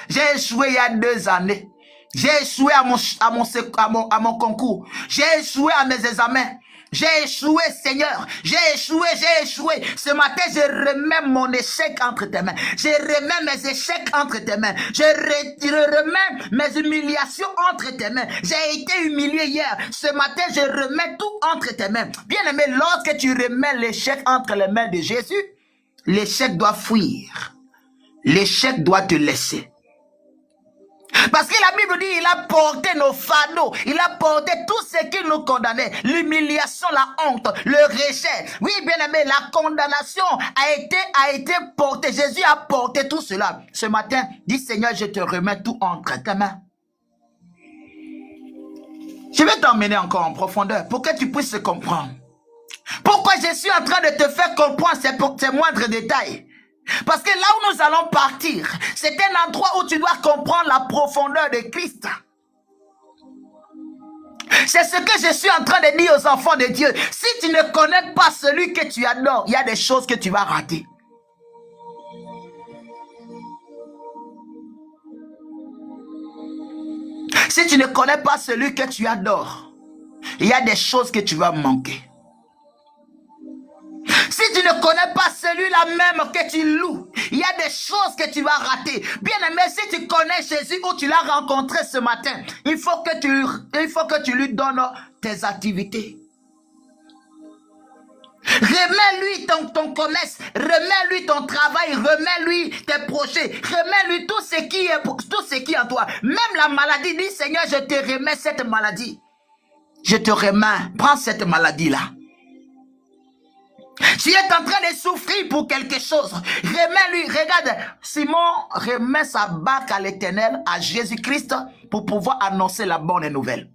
J'ai échoué il y a 2 années. J'ai échoué à mon concours. J'ai échoué à mes examens. J'ai échoué, Seigneur. J'ai échoué, j'ai échoué. Ce matin, je remets mon échec entre tes mains. Je remets mes échecs entre tes mains. Je remets mes humiliations entre tes mains. J'ai été humilié hier. Ce matin, je remets tout entre tes mains. Bien aimé, lorsque tu remets l'échec entre les mains de Jésus, l'échec doit fuir. L'échec doit te laisser. Parce que la Bible dit, il a porté nos fardeaux, il a porté tout ce qui nous condamnait, l'humiliation, la honte, le rejet. Oui, bien aimé, la condamnation a été portée. Jésus a porté tout cela. Ce matin, dis Seigneur, je te remets tout entre tes mains. Je vais t'emmener encore en profondeur pour que tu puisses comprendre. Pourquoi je suis en train de te faire comprendre ces moindres détails? Parce que là où nous allons partir, c'est un endroit où tu dois comprendre la profondeur de Christ. C'est ce que je suis en train de dire aux enfants de Dieu. Si tu ne connais pas celui que tu adores, il y a des choses que tu vas rater. Si tu ne connais pas celui que tu adores, il y a des choses que tu vas manquer. Si tu ne connais pas celui-là même que tu loues, il y a des choses que tu vas rater. Bien aimé, si tu connais Jésus ou tu l'as rencontré ce matin, il faut que tu lui donnes tes activités. Remets-lui ton commerce, remets-lui ton travail, remets-lui tes projets, remets-lui tout ce qui est en toi. Même la maladie, dis Seigneur, je te remets cette maladie. Je te remets, prends cette maladie-là. Tu es en train de souffrir pour quelque chose. Remets-lui, regarde, Simon remet sa barque à l'Éternel, à Jésus-Christ, pour pouvoir annoncer la bonne nouvelle.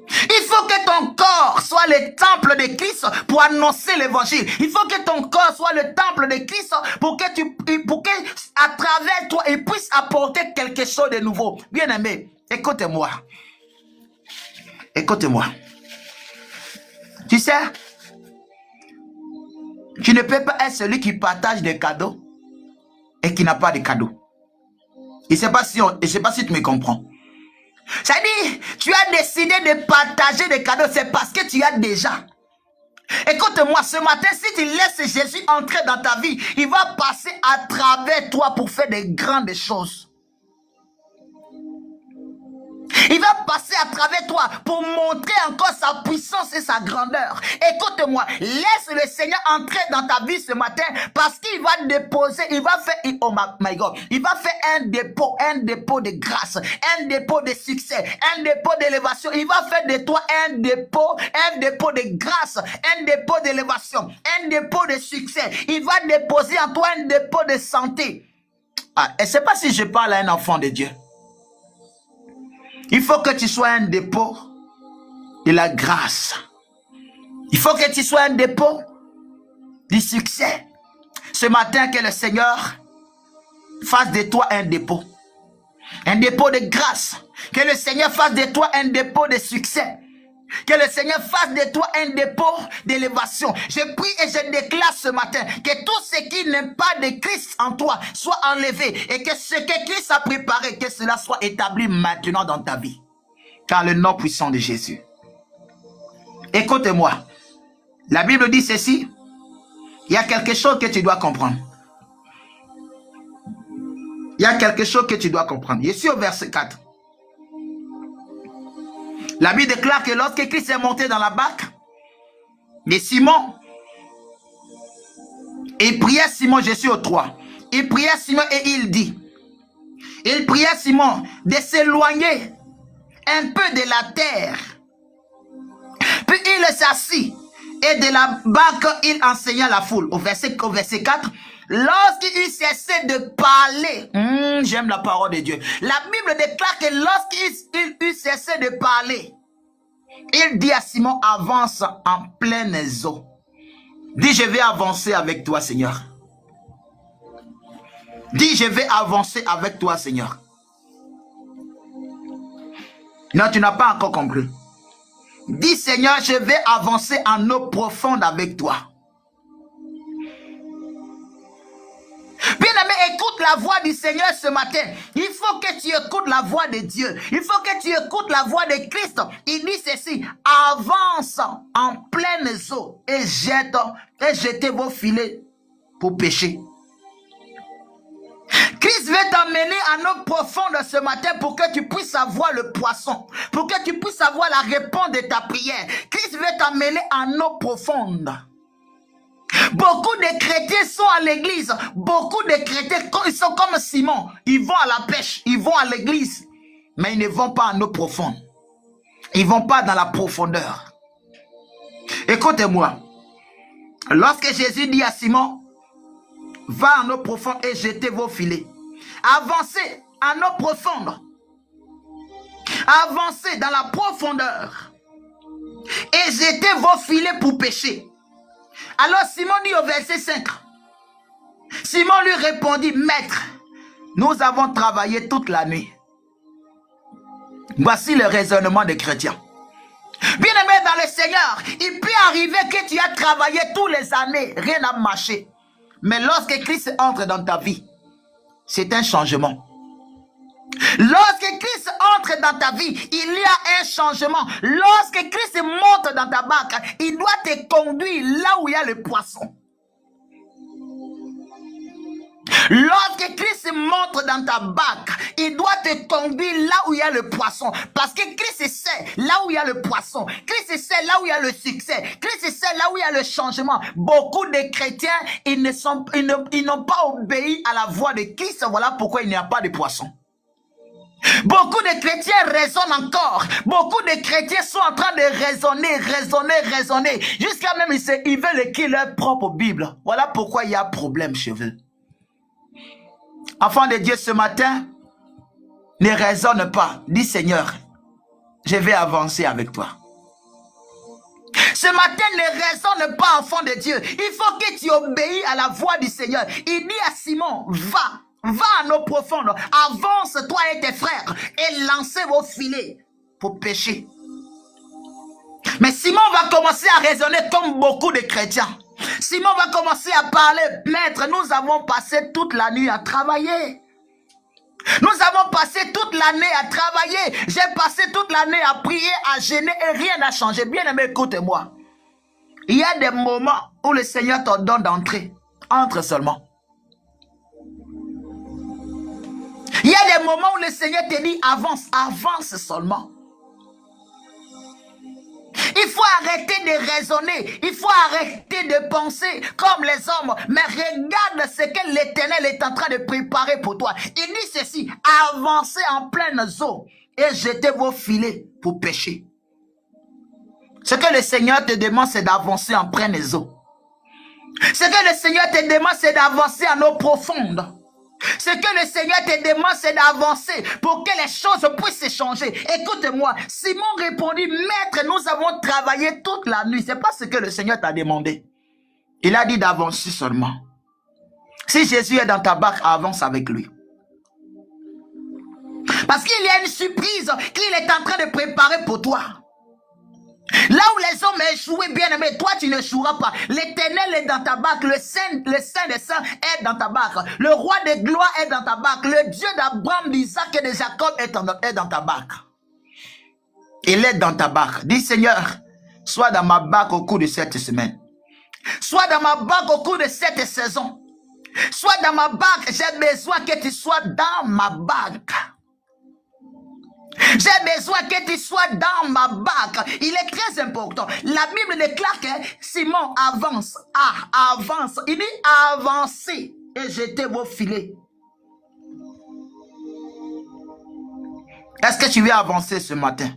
Il faut que ton corps soit le temple de Christ pour annoncer l'évangile. Il faut que ton corps soit le temple de Christ pour que à travers toi, il puisse apporter quelque chose de nouveau. Bien-aimé, écoute-moi. Écoute-moi. Tu sais, tu ne peux pas être celui qui partage des cadeaux et qui n'a pas de cadeaux. Je ne sais pas si tu me comprends. C'est-à-dire, tu as décidé de partager des cadeaux, c'est parce que tu as déjà. Écoute-moi, ce matin, si tu laisses Jésus entrer dans ta vie, il va passer à travers toi pour faire des grandes choses. Il va passer à travers toi pour montrer encore sa puissance et sa grandeur. Écoute-moi, laisse le Seigneur entrer dans ta vie ce matin parce qu'il va déposer, il va faire, oh my God, il va faire un dépôt de grâce, un dépôt de succès, un dépôt d'élévation. Il va faire de toi un dépôt de grâce, un dépôt d'élévation, un dépôt de succès. Il va déposer en toi un dépôt de santé. Ah, et c'est pas si je parle à un enfant de Dieu. Il faut que tu sois un dépôt de la grâce. Il faut que tu sois un dépôt du succès. Ce matin, que le Seigneur fasse de toi un dépôt de grâce. Que le Seigneur fasse de toi un dépôt de succès. Que le Seigneur fasse de toi un dépôt d'élévation. Je prie et je déclare ce matin que tout ce qui n'est pas de Christ en toi soit enlevé et que ce que Christ a préparé, que cela soit établi maintenant dans ta vie. Car le nom puissant de Jésus. Écoute-moi. La Bible dit ceci. Il y a quelque chose que tu dois comprendre. Il y a quelque chose que tu dois comprendre. Je suis au verset 4. La Bible déclare que lorsque Christ est monté dans la barque de Simon, il priait Simon, je suis au 3. Il priait Simon et il priait Simon de s'éloigner un peu de la terre. Puis il s'assit et de la barque il enseigna la foule. Au verset 4. Lorsqu'il cessait de parler, j'aime la parole de Dieu. La Bible déclare que lorsqu'il cessait de parler, il dit à Simon, avance en pleine eau. Dis, je vais avancer avec toi, Seigneur. Dis, je vais avancer avec toi, Seigneur. Non, tu n'as pas encore compris. Dis, Seigneur, je vais avancer en eau profonde avec toi. Bien-aimé, écoute la voix du Seigneur ce matin. Il faut que tu écoutes la voix de Dieu. Il faut que tu écoutes la voix de Christ. Il dit ceci, avance en pleine eau et jetez vos filets pour pêcher. Christ veut t'emmener en eau profonde ce matin pour que tu puisses avoir le poisson, pour que tu puisses avoir la réponse de ta prière. Christ veut t'emmener en eau profonde. Beaucoup de chrétiens sont à l'église. Beaucoup de chrétiens, ils sont comme Simon. Ils vont à la pêche, ils vont à l'église. Mais ils ne vont pas en eau profonde. Ils ne vont pas dans la profondeur. Écoutez-moi. Lorsque Jésus dit à Simon, va en eau profonde et jetez vos filets. Avancez en eau profonde. Avancez dans la profondeur. Et jetez vos filets pour pêcher. Alors Simon dit au verset 5. Simon lui répondit, maître, nous avons travaillé toute la nuit. Voici le raisonnement des chrétiens. Bien-aimé dans le Seigneur, il peut arriver que tu as travaillé toutes les années, rien n'a marché. Mais lorsque Christ entre dans ta vie, c'est un changement. Lorsque Christ entre dans ta vie, il y a un changement. Lorsque Christ monte dans ta barque, il doit te conduire là où il y a le poisson. Lorsque Christ monte dans ta barque, il doit te conduire là où il y a le poisson. Parce que Christ sait là où il y a le poisson. Christ sait là où il y a le succès. Christ sait là où il y a le changement. Beaucoup de chrétiens, ils n'ont pas obéi à la voix de Christ. Voilà pourquoi il n'y a pas de poisson. Beaucoup de chrétiens raisonnent encore. Beaucoup de chrétiens sont en train de raisonner. Jusqu'à même, ils veulent écrire leur propre Bible. Voilà pourquoi il y a problème chez eux. Enfant de Dieu, ce matin, ne raisonne pas. Dis Seigneur, je vais avancer avec toi. Ce matin, ne raisonne pas, enfant de Dieu. Il faut que tu obéis à la voix du Seigneur. Il dit à Simon, va en eau profonde, avance toi et tes frères et lancez vos filets pour pêcher. Mais Simon va commencer à raisonner comme beaucoup de chrétiens. Simon va commencer à parler, maître, nous avons passé toute la nuit à travailler. Nous avons passé toute l'année à travailler. J'ai passé toute l'année à prier, à jeûner et rien n'a changé. Bien aimé, écoute-moi. Il y a des moments où le Seigneur te donne d'entrer. Entre seulement. Il y a des moments où le Seigneur te dit avance seulement. Il faut arrêter de raisonner, il faut arrêter de penser comme les hommes, mais regarde ce que l'Éternel est en train de préparer pour toi. Il dit ceci, avancez en pleine eau et jetez vos filets pour pêcher. Ce que le Seigneur te demande, c'est d'avancer en pleine eau. Ce que le Seigneur te demande, c'est d'avancer en eau profonde. Ce que le Seigneur te demande, c'est d'avancer pour que les choses puissent changer. Écoute-moi, Simon répondit, maître, nous avons travaillé toute la nuit. C'est pas ce que le Seigneur t'a demandé. Il a dit d'avancer seulement. Si Jésus est dans ta barque, avance avec lui. Parce qu'il y a une surprise qu'il est en train de préparer pour toi. Là où les hommes échouent, bien aimé, toi tu n'échoueras pas. L'Éternel est dans ta barque, le Saint des Saints est dans ta barque, le Roi des gloires est dans ta barque, le Dieu d'Abraham, d'Isaac et de Jacob est dans ta barque. Il est dans ta barque. Dis Seigneur, sois dans ma barque au cours de cette semaine. Sois dans ma barque au cours de cette saison. Sois dans ma barque, j'ai besoin que tu sois dans ma barque. J'ai besoin que tu sois dans ma barque. Il est très important. La Bible déclare que Simon avance. Avance. Il dit avancez et jetez vos filets. Est-ce que tu veux avancer ce matin?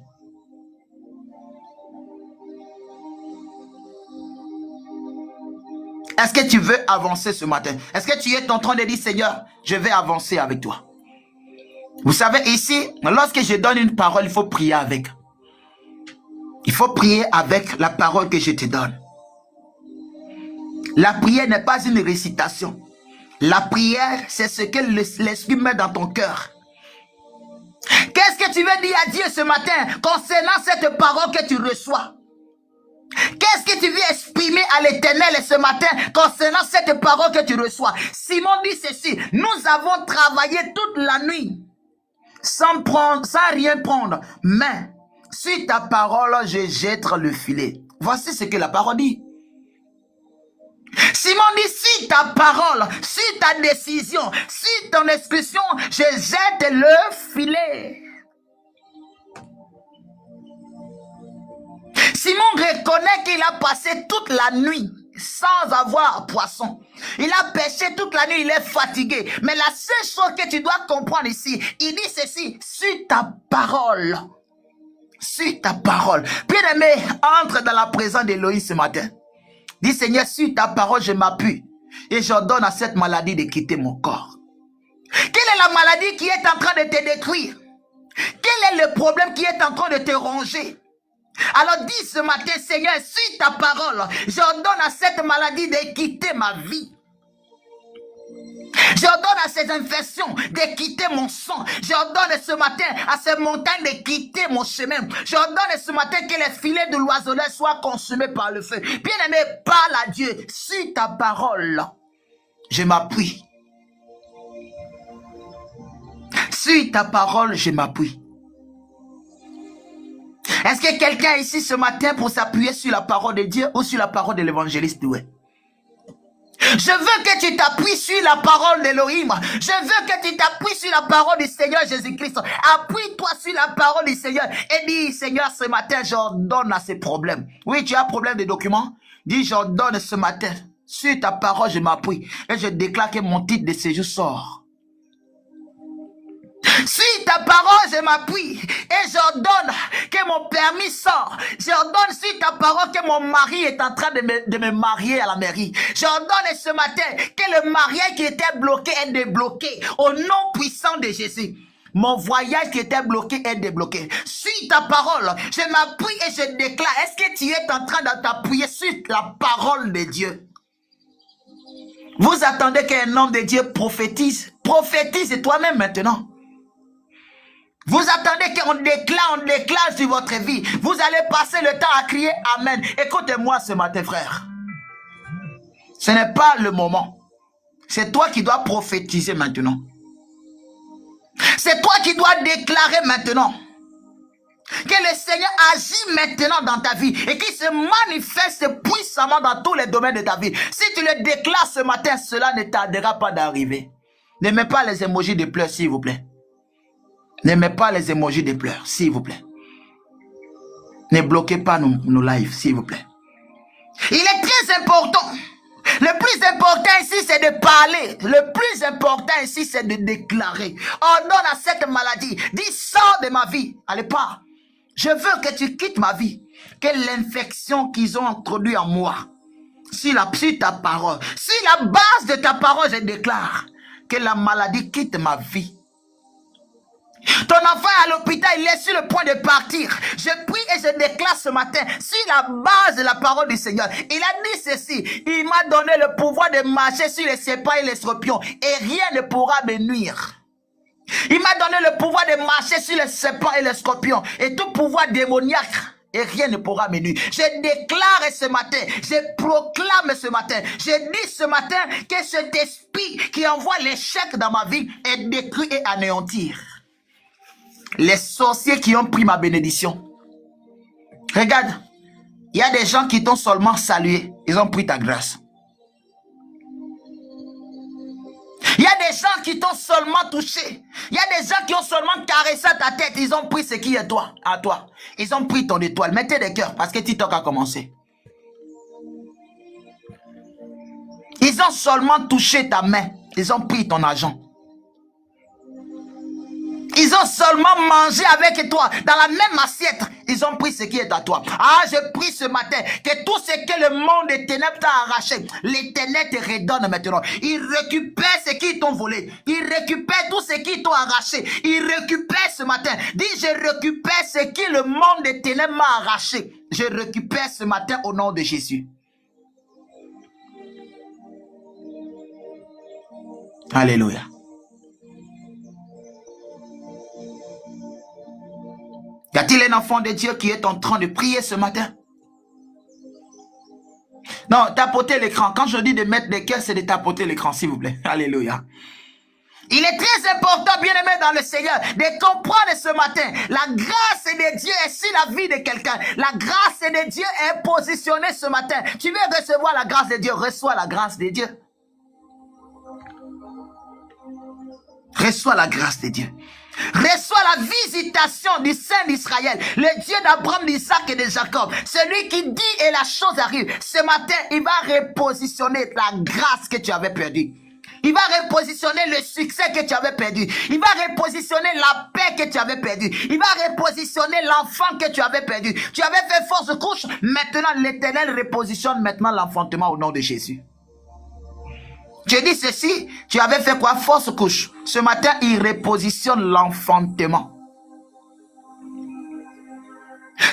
Est-ce que tu veux avancer ce matin? Est-ce que tu es en train de dire Seigneur, je vais avancer avec toi? Vous savez, ici, lorsque je donne une parole, il faut prier avec. Il faut prier avec la parole que je te donne. La prière n'est pas une récitation. La prière, c'est ce que l'Esprit met dans ton cœur. Qu'est-ce que tu veux dire à Dieu ce matin concernant cette parole que tu reçois? Qu'est-ce que tu veux exprimer à l'Éternel ce matin concernant cette parole que tu reçois? Simon dit ceci, nous avons travaillé toute la nuit. Sans rien prendre, mais sur ta parole, je jette le filet. Voici ce que la parole dit. Simon dit, sur ta parole, sur ta décision, sur ton exclusion, je jette le filet. Simon reconnaît qu'il a passé toute la nuit sans avoir poisson. Il a pêché toute la nuit, il est fatigué. Mais la seule chose que tu dois comprendre ici, il dit ceci, sur ta parole. Sur ta parole. Bien-aimé, entre dans la présence d'Élohim ce matin. Dis Seigneur, sur ta parole, je m'appuie. Et j'ordonne à cette maladie de quitter mon corps. Quelle est la maladie qui est en train de te détruire? Quel est le problème qui est en train de te ronger? Alors dis ce matin, Seigneur, sur ta parole, j'ordonne à cette maladie de quitter ma vie. J'ordonne à ces infections de quitter mon sang. J'ordonne ce matin à ces montagnes de quitter mon chemin. J'ordonne ce matin que les filets de l'oiseleur soient consumés par le feu. Bien-aimé, parle à Dieu. Sur ta parole, je m'appuie. Sur ta parole, je m'appuie. Est-ce que quelqu'un ici ce matin pour s'appuyer sur la parole de Dieu ou sur la parole de l'évangéliste Doué? Je veux que tu t'appuies sur la parole d'Élohim. Je veux que tu t'appuies sur la parole du Seigneur Jésus-Christ. Appuie-toi sur la parole du Seigneur et dis, Seigneur, ce matin, j'ordonne à ces problèmes. Oui, tu as un problème de documents? Dis, j'ordonne ce matin. Sur ta parole, je m'appuie. Et je déclare que mon titre de séjour sort. Sur ta parole, je m'appuie et j'ordonne que mon permis sort. J'ordonne sur ta parole que mon mari est en train de me marier à la mairie. J'ordonne ce matin que le mariage qui était bloqué est débloqué au nom puissant de Jésus. Mon voyage qui était bloqué est débloqué. Sur ta parole, je m'appuie et je déclare. Est-ce que tu es en train de t'appuyer sur la parole de Dieu? Vous attendez qu'un homme de Dieu prophétise. Prophétise toi-même maintenant. Vous attendez qu'on déclare sur votre vie. Vous allez passer le temps à crier Amen. Écoutez-moi ce matin, frère. Ce n'est pas le moment. C'est toi qui dois prophétiser maintenant. C'est toi qui dois déclarer maintenant que le Seigneur agit maintenant dans ta vie et qu'il se manifeste puissamment dans tous les domaines de ta vie. Si tu le déclares ce matin, cela ne tardera pas d'arriver. Ne mets pas les émojis de pleurs, s'il vous plaît. Ne mets pas les émojis de pleurs, s'il vous plaît. Ne bloquez pas nos lives, s'il vous plaît. Il est très important. Le plus important ici, c'est de parler. Le plus important ici, c'est de déclarer. Ordonne à cette maladie. Dis, sors de ma vie. Allez, pars. Je veux que tu quittes ma vie. Que l'infection qu'ils ont introduite en moi, sur ta parole, sur la base de ta parole, je déclare que la maladie quitte ma vie. Ton enfant est à l'hôpital, il est sur le point de partir. Je prie et je déclare ce matin, sur la base de la parole du Seigneur. Il a dit ceci, il m'a donné le pouvoir de marcher sur les serpents et les scorpions, et rien ne pourra me nuire. Il m'a donné le pouvoir de marcher sur les serpents et les scorpions, et tout pouvoir démoniaque, et rien ne pourra me nuire. Je déclare ce matin, je proclame ce matin, je dis ce matin que cet esprit qui envoie l'échec dans ma vie est détruit et anéanti. Les sorciers qui ont pris ma bénédiction. Regarde, il y a des gens qui t'ont seulement salué. Ils ont pris ta grâce. Il y a des gens qui t'ont seulement touché. Il y a des gens qui ont seulement caressé ta tête. Ils ont pris ce qui est toi, à toi. Ils ont pris ton étoile. Mettez des cœurs parce que TikTok a commencé. Ils ont seulement touché ta main. Ils ont pris ton argent. Ils ont seulement mangé avec toi dans la même assiette. Ils ont pris ce qui est à toi. Ah, je prie ce matin que tout ce que le monde des ténèbres t'a arraché, l'Éternel te redonne maintenant. Ils récupèrent ce qu'ils t'ont volé. Ils récupèrent tout ce qu'ils t'ont arraché. Ils récupèrent ce matin. Dis, je récupère ce que le monde des ténèbres m'a arraché. Je récupère ce matin au nom de Jésus. Alléluia. Y a-t-il un enfant de Dieu qui est en train de prier ce matin? Non, tapotez l'écran. Quand je dis de mettre des cœurs, c'est de tapoter l'écran, s'il vous plaît. Alléluia. Il est très important, bien-aimé dans le Seigneur, de comprendre ce matin. La grâce de Dieu est sur la vie de quelqu'un. La grâce de Dieu est positionnée ce matin. Tu veux recevoir la grâce de Dieu, reçois la grâce de Dieu. Reçois la grâce de Dieu. Reçois la visitation du Saint d'Israël, le Dieu d'Abraham, d'Isaac et de Jacob. Celui qui dit et la chose arrive. Ce matin, il va repositionner la grâce que tu avais perdue. Il va repositionner le succès que tu avais perdu. Il va repositionner la paix que tu avais perdue. Il va repositionner l'enfant que tu avais perdu. Tu avais fait force couche. Maintenant, l'Éternel repositionne maintenant l'enfantement au nom de Jésus. Je dis ceci, tu avais fait quoi? Fausse couche. Ce matin, il repositionne l'enfantement.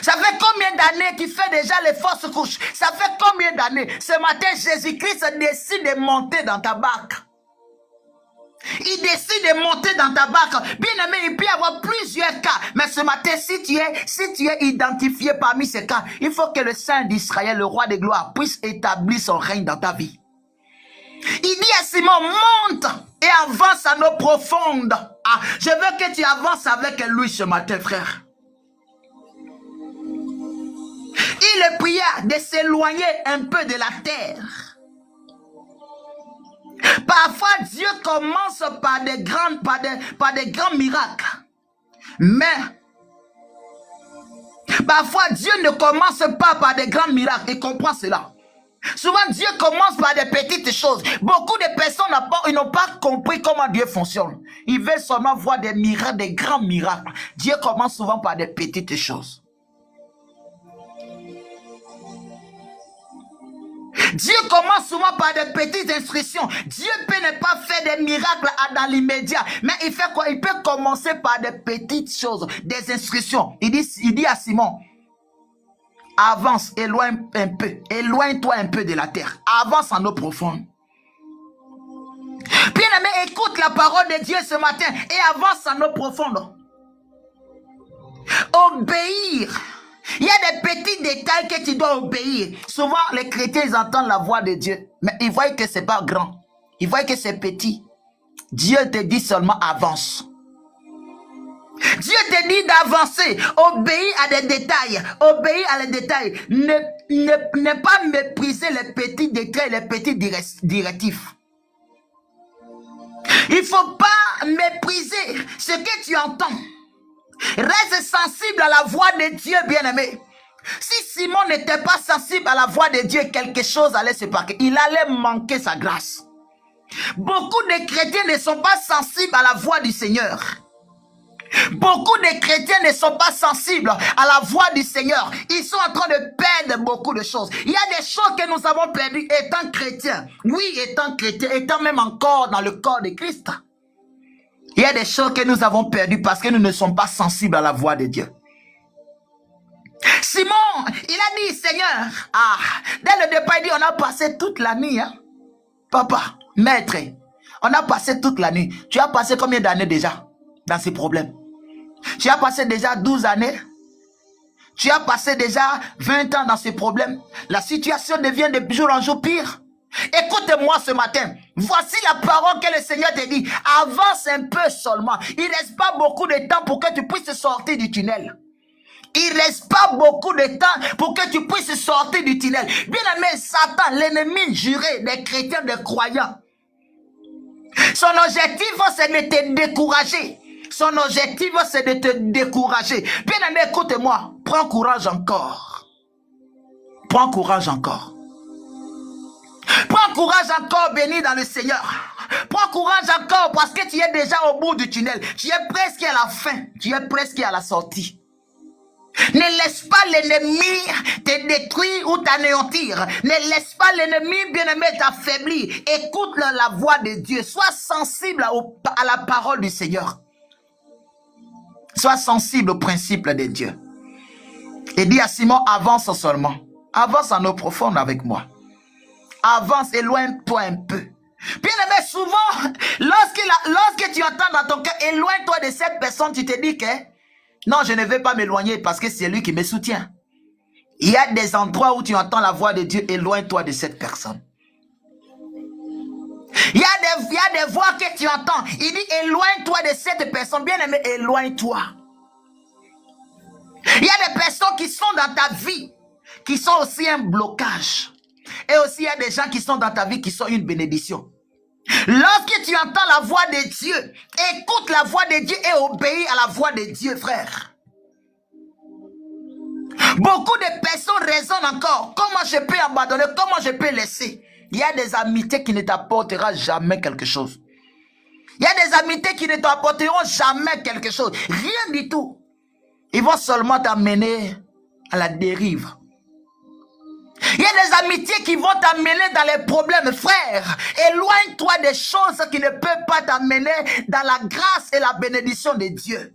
Ça fait combien d'années tu fais déjà les fausses couches? Ça fait combien d'années? Ce matin, Jésus-Christ décide de monter dans ta barque. Il décide de monter dans ta barque. Bien aimé, il peut y avoir plusieurs cas. Mais ce matin, si tu es identifié parmi ces cas, il faut que le Saint d'Israël, le roi de gloire, puisse établir son règne dans ta vie. Il dit à Simon, monte et avance à l'eau profonde. Ah, je veux que tu avances avec lui ce matin, frère. Il le pria de s'éloigner un peu de la terre. Parfois, Dieu commence par des grands miracles. Mais, parfois, Dieu ne commence pas par des grands miracles. Et comprends cela. Souvent, Dieu commence par des petites choses. Beaucoup de personnes n'ont pas compris comment Dieu fonctionne. Ils veulent seulement voir des miracles, des grands miracles. Dieu commence souvent par des petites choses. Dieu commence souvent par des petites instructions. Dieu peut ne pas faire des miracles dans l'immédiat. Mais il fait quoi? Il peut commencer par des petites choses, des instructions. Il dit à Simon, avance, éloigne un peu. Éloigne-toi un peu de la terre. Avance en eau profonde. Bien-aimé, écoute la parole de Dieu ce matin et avance en eau profonde. Obéir. Il y a des petits détails que tu dois obéir. Souvent, les chrétiens, ils entendent la voix de Dieu. Mais ils voient que c'est pas grand. Ils voient que c'est petit. Dieu te dit seulement avance. Dieu te dit d'avancer. Obéis à des détails. Obéis à les détails. Ne pas mépriser les petits détails, les petits directifs. Il ne faut pas mépriser ce que tu entends. Reste sensible à la voix de Dieu, bien-aimé. Si Simon n'était pas sensible à la voix de Dieu, quelque chose allait se passer. Il allait manquer sa grâce. Beaucoup de chrétiens ne sont pas sensibles à la voix du Seigneur. Beaucoup de chrétiens ne sont pas sensibles à la voix du Seigneur. Ils sont en train de perdre beaucoup de choses. Il y a des choses que nous avons perdues étant chrétiens. Oui, étant chrétiens, étant même encore dans le corps de Christ. Il y a des choses que nous avons perdues parce que nous ne sommes pas sensibles à la voix de Dieu. Simon, il a dit, Seigneur, dès le départ, il dit, on a passé toute la nuit. Hein? Papa, maître, on a passé toute la nuit. Tu as passé combien d'années déjà dans ces problèmes? Tu as passé déjà 12 années. Tu as passé déjà 20 ans dans ces problèmes. La situation devient de jour en jour pire. Écoute-moi ce matin. Voici la parole que le Seigneur te dit. Avance un peu seulement. Il ne reste pas beaucoup de temps pour que tu puisses sortir du tunnel. Il ne reste pas beaucoup de temps pour que tu puisses sortir du tunnel. Bien aimé, Satan, l'ennemi juré des chrétiens, des croyants. Son objectif, c'est de te décourager. Son objectif, c'est de te décourager. Bien aimé, écoute-moi. Prends courage encore. Prends courage encore. Prends courage encore, béni dans le Seigneur. Prends courage encore parce que tu es déjà au bout du tunnel. Tu es presque à la fin. Tu es presque à la sortie. Ne laisse pas l'ennemi te détruire ou t'anéantir. Ne laisse pas l'ennemi, bien-aimé, t'affaiblir. Écoute la voix de Dieu. Sois sensible à la parole du Seigneur. Sois sensible au principe de Dieu. Et dis à Simon, avance seulement. Avance en eau profonde avec moi. Avance, éloigne-toi un peu. Bien-aimé, souvent, lorsque tu entends dans ton cœur, éloigne-toi de cette personne, tu te dis que non, je ne vais pas m'éloigner parce que c'est lui qui me soutient. Il y a des endroits où tu entends la voix de Dieu, éloigne-toi de cette personne. Il y a des voix que tu entends. Il dit, éloigne-toi de cette personne. Bien-aimé, éloigne-toi. Il y a des personnes qui sont dans ta vie, qui sont aussi un blocage. Et aussi, il y a des gens qui sont dans ta vie, qui sont une bénédiction. Lorsque tu entends la voix de Dieu, écoute la voix de Dieu et obéis à la voix de Dieu, frère. Beaucoup de personnes raisonnent encore. Comment je peux abandonner? Comment je peux laisser? Il y a des amitiés qui ne t'apporteront jamais quelque chose. Il y a des amitiés qui ne t'apporteront jamais quelque chose. Rien du tout. Ils vont seulement t'amener à la dérive. Il y a des amitiés qui vont t'amener dans les problèmes, frère. Éloigne-toi des choses qui ne peuvent pas t'amener dans la grâce et la bénédiction de Dieu.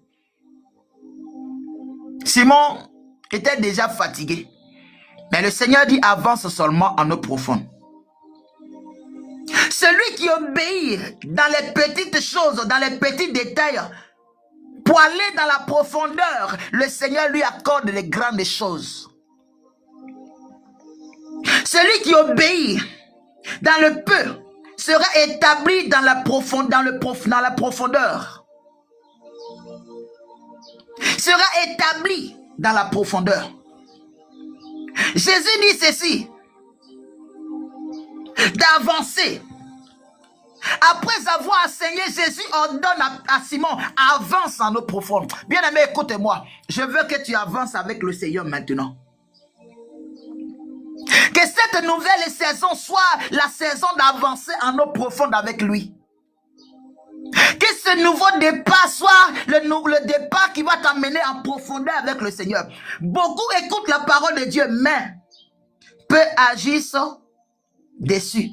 Simon était déjà fatigué. Mais le Seigneur dit, avance seulement en eau profonde. Celui qui obéit dans les petites choses, dans les petits détails, pour aller dans la profondeur, le Seigneur lui accorde les grandes choses. Celui qui obéit dans le peu sera établi dans la profondeur. Sera établi dans la profondeur. Jésus dit ceci, d'avancer. Après avoir enseigné, Jésus ordonne à Simon, avance en eau profonde. Bien aimé, écoute-moi, je veux que tu avances avec le Seigneur maintenant. Que cette cette nouvelle saison soit la saison d'avancer en eau profonde avec lui. Que ce nouveau départ soit le départ qui va t'amener en profondeur avec le Seigneur. Beaucoup écoutent la parole de Dieu, mais peu agissent dessus.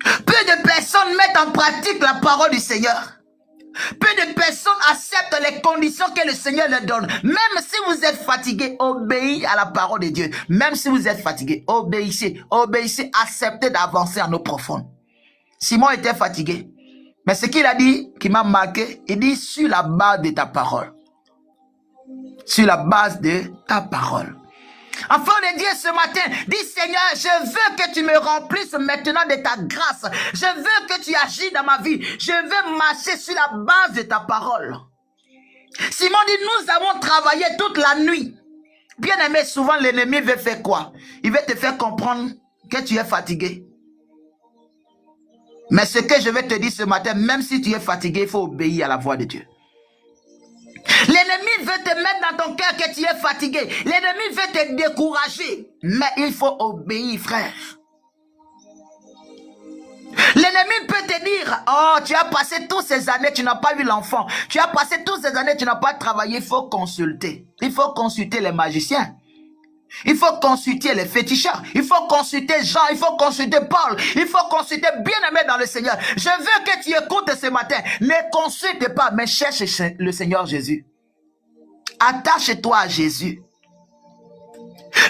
Peu de personnes mettent en pratique la parole du Seigneur. Peu de personnes acceptent les conditions que le Seigneur leur donne. Même si vous êtes fatigué, obéissez à la parole de Dieu. Même si vous êtes fatigué, obéissez. Obéissez, acceptez d'avancer en eau profonde. Simon était fatigué. Mais ce qu'il a dit, qui m'a marqué, il dit sur la base de ta parole. Sur la base de ta parole. Enfant de Dieu, ce matin, dis Seigneur, je veux que tu me remplisses maintenant de ta grâce. Je veux que tu agis dans ma vie. Je veux marcher sur la base de ta parole. Simon dit, nous avons travaillé toute la nuit. Bien aimé, souvent l'ennemi veut faire quoi? Il veut te faire comprendre que tu es fatigué. Mais ce que je vais te dire ce matin, même si tu es fatigué, il faut obéir à la voix de Dieu. L'ennemi veut te mettre dans ton cœur que tu es fatigué. L'ennemi veut te décourager. Mais il faut obéir, frère. L'ennemi peut te dire, oh, tu as passé toutes ces années, tu n'as pas vu l'enfant. Tu as passé toutes ces années, tu n'as pas travaillé. Il faut consulter. Il faut consulter les magiciens. Il faut consulter les féticheurs. Il faut consulter Jean. Il faut consulter Paul. Il faut consulter bien-aimé dans le Seigneur. Je veux que tu écoutes ce matin. Ne consulte pas, mais cherche le Seigneur Jésus. Attache-toi à Jésus.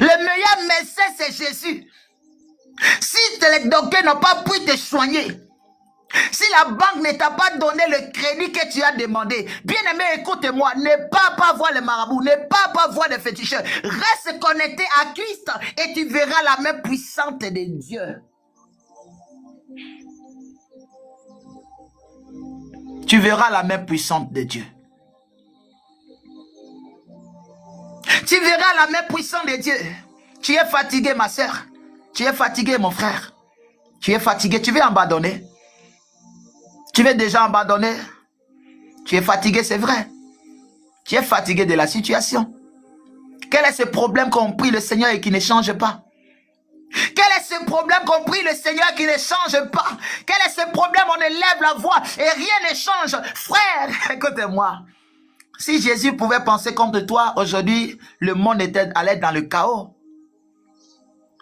Le meilleur médecin, c'est Jésus. Si les docteurs n'ont pas pu te soigner, si la banque ne t'a pas donné le crédit que tu as demandé, bien aimé, écoute-moi, ne pas voir les marabouts, ne pas voir les féticheurs. Reste connecté à Christ et tu verras la main puissante de Dieu. Tu verras la main puissante de Dieu. Tu verras la main puissante de Dieu. Tu es fatigué, ma soeur. Tu es fatigué, mon frère. Tu es fatigué, tu veux abandonner. Tu veux déjà abandonner. Tu es fatigué, c'est vrai. Tu es fatigué de la situation. Quel est ce problème qu'ont pris le Seigneur et qui ne change pas? Quel est ce problème qu'ont pris le Seigneur qui ne change pas? Quel est ce problème? On élève la voix et rien ne change. Frère, écoutez-moi. Si Jésus pouvait penser comme de toi, aujourd'hui, le monde allait dans le chaos.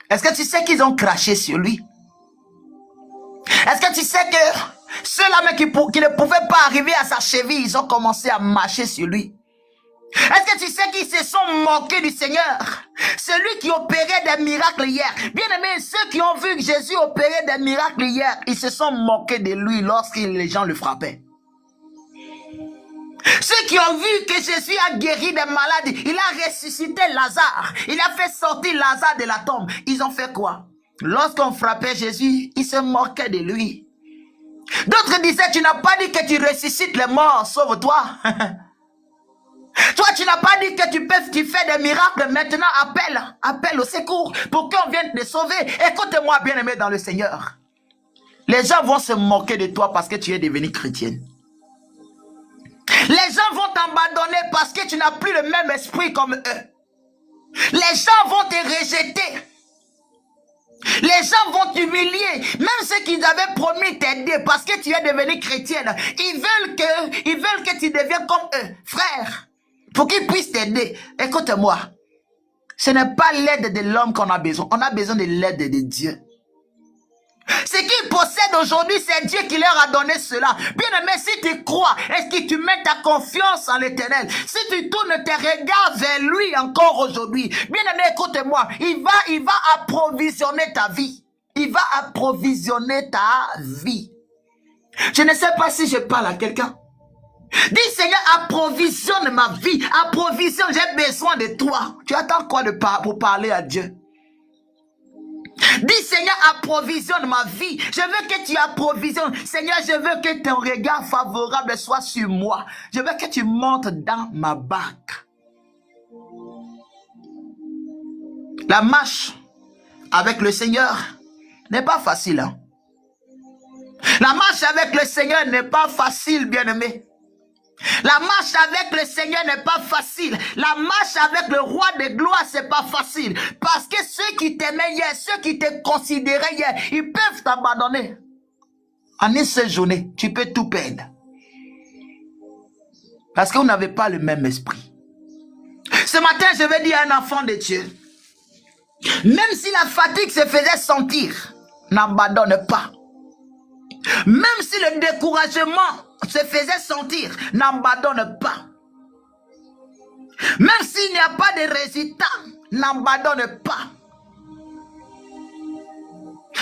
Est-ce que tu sais qu'ils ont craché sur lui? Est-ce que tu sais que ceux-là qui ne pouvaient pas arriver à sa cheville, ils ont commencé à marcher sur lui? Est-ce que tu sais qu'ils se sont moqués du Seigneur? Celui qui opérait des miracles hier. Bien aimé, ceux qui ont vu Jésus opérer des miracles hier, ils se sont moqués de lui lorsque les gens le frappaient. Ceux qui ont vu que Jésus a guéri des malades, il a ressuscité Lazare, il a fait sortir Lazare de la tombe. Ils ont fait quoi? Lorsqu'on frappait Jésus, ils se moquaient de lui. D'autres disaient, tu n'as pas dit que tu ressuscites les morts, sauve-toi. Toi, tu n'as pas dit que tu fais des miracles, maintenant appelle au secours pour qu'on vienne te sauver. Écoute-moi, bien-aimé dans le Seigneur. Les gens vont se moquer de toi parce que tu es devenu chrétienne. Les gens vont t'abandonner parce que tu n'as plus le même esprit comme eux. Les gens vont te rejeter. Les gens vont t'humilier. Même ceux qui avaient promis t'aider parce que tu es devenu chrétienne. Ils veulent que tu deviennes comme eux. Frère, pour qu'ils puissent t'aider. Écoute-moi. Ce n'est pas l'aide de l'homme qu'on a besoin. On a besoin de l'aide de Dieu. Ce qu'ils possèdent aujourd'hui, c'est Dieu qui leur a donné cela. Bien aimé, si tu crois, est-ce que tu mets ta confiance en l'Éternel? Si tu tournes tes regards vers lui encore aujourd'hui, bien aimé, écoute-moi, il va approvisionner ta vie. Il va approvisionner ta vie. Je ne sais pas si je parle à quelqu'un. Dis Seigneur, approvisionne ma vie. Approvisionne, j'ai besoin de toi. Tu attends quoi pour parler à Dieu? Dis Seigneur, approvisionne ma vie. Je veux que tu approvisionnes. Seigneur, je veux que ton regard favorable soit sur moi. Je veux que tu montes dans ma barque. La marche avec le Seigneur n'est pas facile. Hein? La marche avec le Seigneur n'est pas facile, bien-aimé. La marche avec le Seigneur n'est pas facile. La marche avec le roi de gloire, c'est pas facile. Parce que ceux qui t'aimaient hier, ceux qui te considéraient hier, ils peuvent t'abandonner. En une seule journée, tu peux tout perdre. Parce que vous n'avez pas le même esprit. Ce matin, je vais dire à un enfant de Dieu, même si la fatigue se faisait sentir, n'abandonne pas. Même si le découragement se faisait sentir, n'abandonne pas. Même s'il n'y a pas de résultat, n'abandonne pas.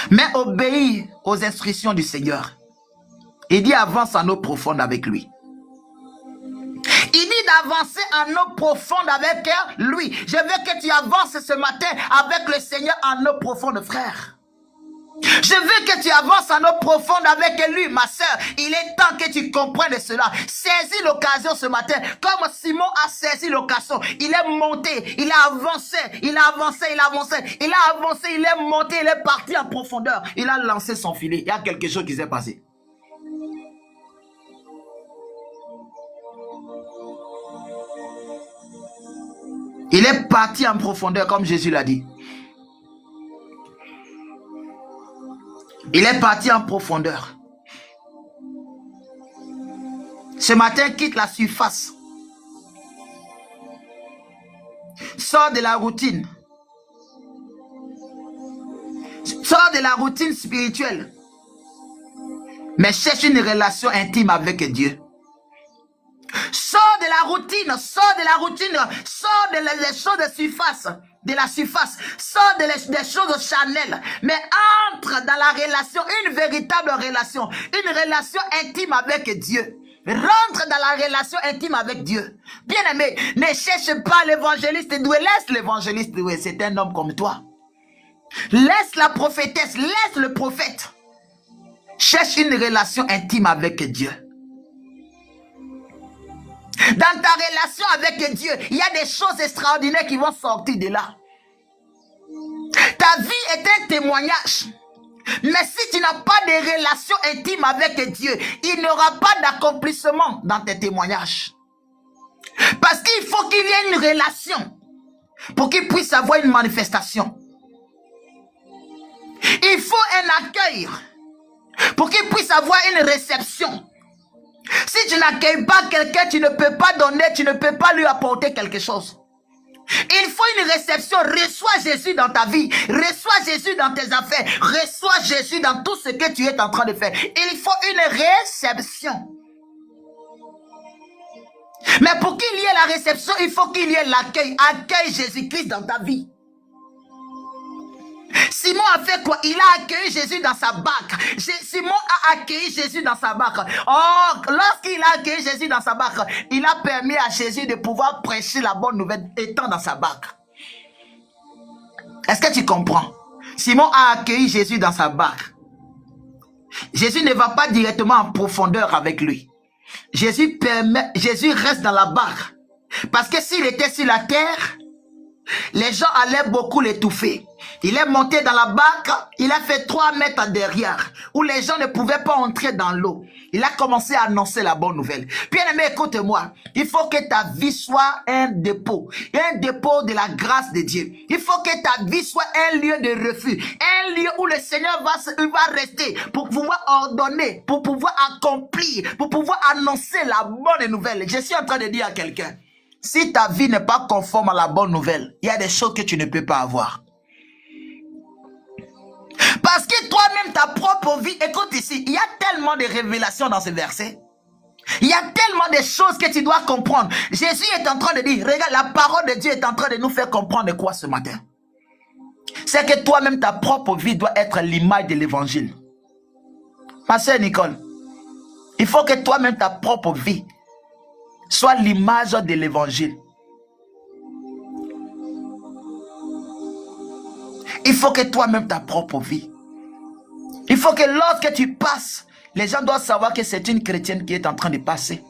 Mais obéis aux instructions du Seigneur. Il dit avance en eau profonde avec lui. Il dit d'avancer en eau profonde avec lui. Je veux que tu avances ce matin avec le Seigneur en eau profonde, frère. Je veux que tu avances en eau profonde avec lui, ma soeur. Il est temps que tu comprennes cela. Saisis l'occasion ce matin. Comme Simon a saisi l'occasion. Il est monté, il a avancé, il a avancé, il a avancé. Il a avancé, il est monté, il est parti en profondeur. Il a lancé son filet. Il y a quelque chose qui s'est passé. Il est parti en profondeur comme Jésus l'a dit. Il est parti en profondeur. Ce matin, quitte la surface. Sors de la routine. Sors de la routine spirituelle. Mais cherche une relation intime avec Dieu. Sors de la routine, sors de la routine, sors des choses de surface, de la surface, sors des choses charnelles, mais entre dans la relation, une véritable relation, une relation intime avec Dieu. Rentre dans la relation intime avec Dieu. Bien-aimé, ne cherche pas l'évangéliste doué, laisse l'évangéliste doué, c'est un homme comme toi. Laisse la prophétesse, laisse le prophète. Cherche une relation intime avec Dieu. Dans ta relation avec Dieu, il y a des choses extraordinaires qui vont sortir de là. Ta vie est un témoignage. Mais si tu n'as pas de relation intime avec Dieu, il n'y aura pas d'accomplissement dans tes témoignages. Parce qu'il faut qu'il y ait une relation pour qu'il puisse avoir une manifestation. Il faut un accueil pour qu'il puisse avoir une réception. Si tu n'accueilles pas quelqu'un, tu ne peux pas donner, tu ne peux pas lui apporter quelque chose. Il faut une réception. Reçois Jésus dans ta vie. Reçois Jésus dans tes affaires. Reçois Jésus dans tout ce que tu es en train de faire. Il faut une réception. Mais pour qu'il y ait la réception, il faut qu'il y ait l'accueil. Accueille Jésus-Christ dans ta vie. Simon a fait quoi? Il a accueilli Jésus dans sa barque. Simon a accueilli Jésus dans sa barque. Oh, lorsqu'il a accueilli Jésus dans sa barque, il a permis à Jésus de pouvoir prêcher la bonne nouvelle étant dans sa barque. Est-ce que tu comprends? Simon a accueilli Jésus dans sa barque. Jésus ne va pas directement en profondeur avec lui. Jésus reste dans la barque. Parce que s'il était sur la terre, les gens allaient beaucoup l'étouffer. Il est monté dans la barque, il a fait 3 mètres derrière, où les gens ne pouvaient pas entrer dans l'eau. Il a commencé à annoncer la bonne nouvelle. Bien-aimé, écoute-moi, il faut que ta vie soit un dépôt de la grâce de Dieu. Il faut que ta vie soit un lieu de refuge, un lieu où le Seigneur va rester pour pouvoir ordonner, pour pouvoir accomplir, pour pouvoir annoncer la bonne nouvelle. Je suis en train de dire à quelqu'un, si ta vie n'est pas conforme à la bonne nouvelle, il y a des choses que tu ne peux pas avoir. Parce que toi-même, ta propre vie, écoute ici, il y a tellement de révélations dans ce verset. Il y a tellement de choses que tu dois comprendre. Jésus est en train de dire, regarde, la parole de Dieu est en train de nous faire comprendre quoi ce matin? C'est que toi-même, ta propre vie doit être l'image de l'évangile. Ma sœur Nicole, il faut que toi-même, ta propre vie soit l'image de l'évangile. Il faut que toi-même, ta propre vie. Il faut que lorsque tu passes, les gens doivent savoir que c'est une chrétienne qui est en train de passer.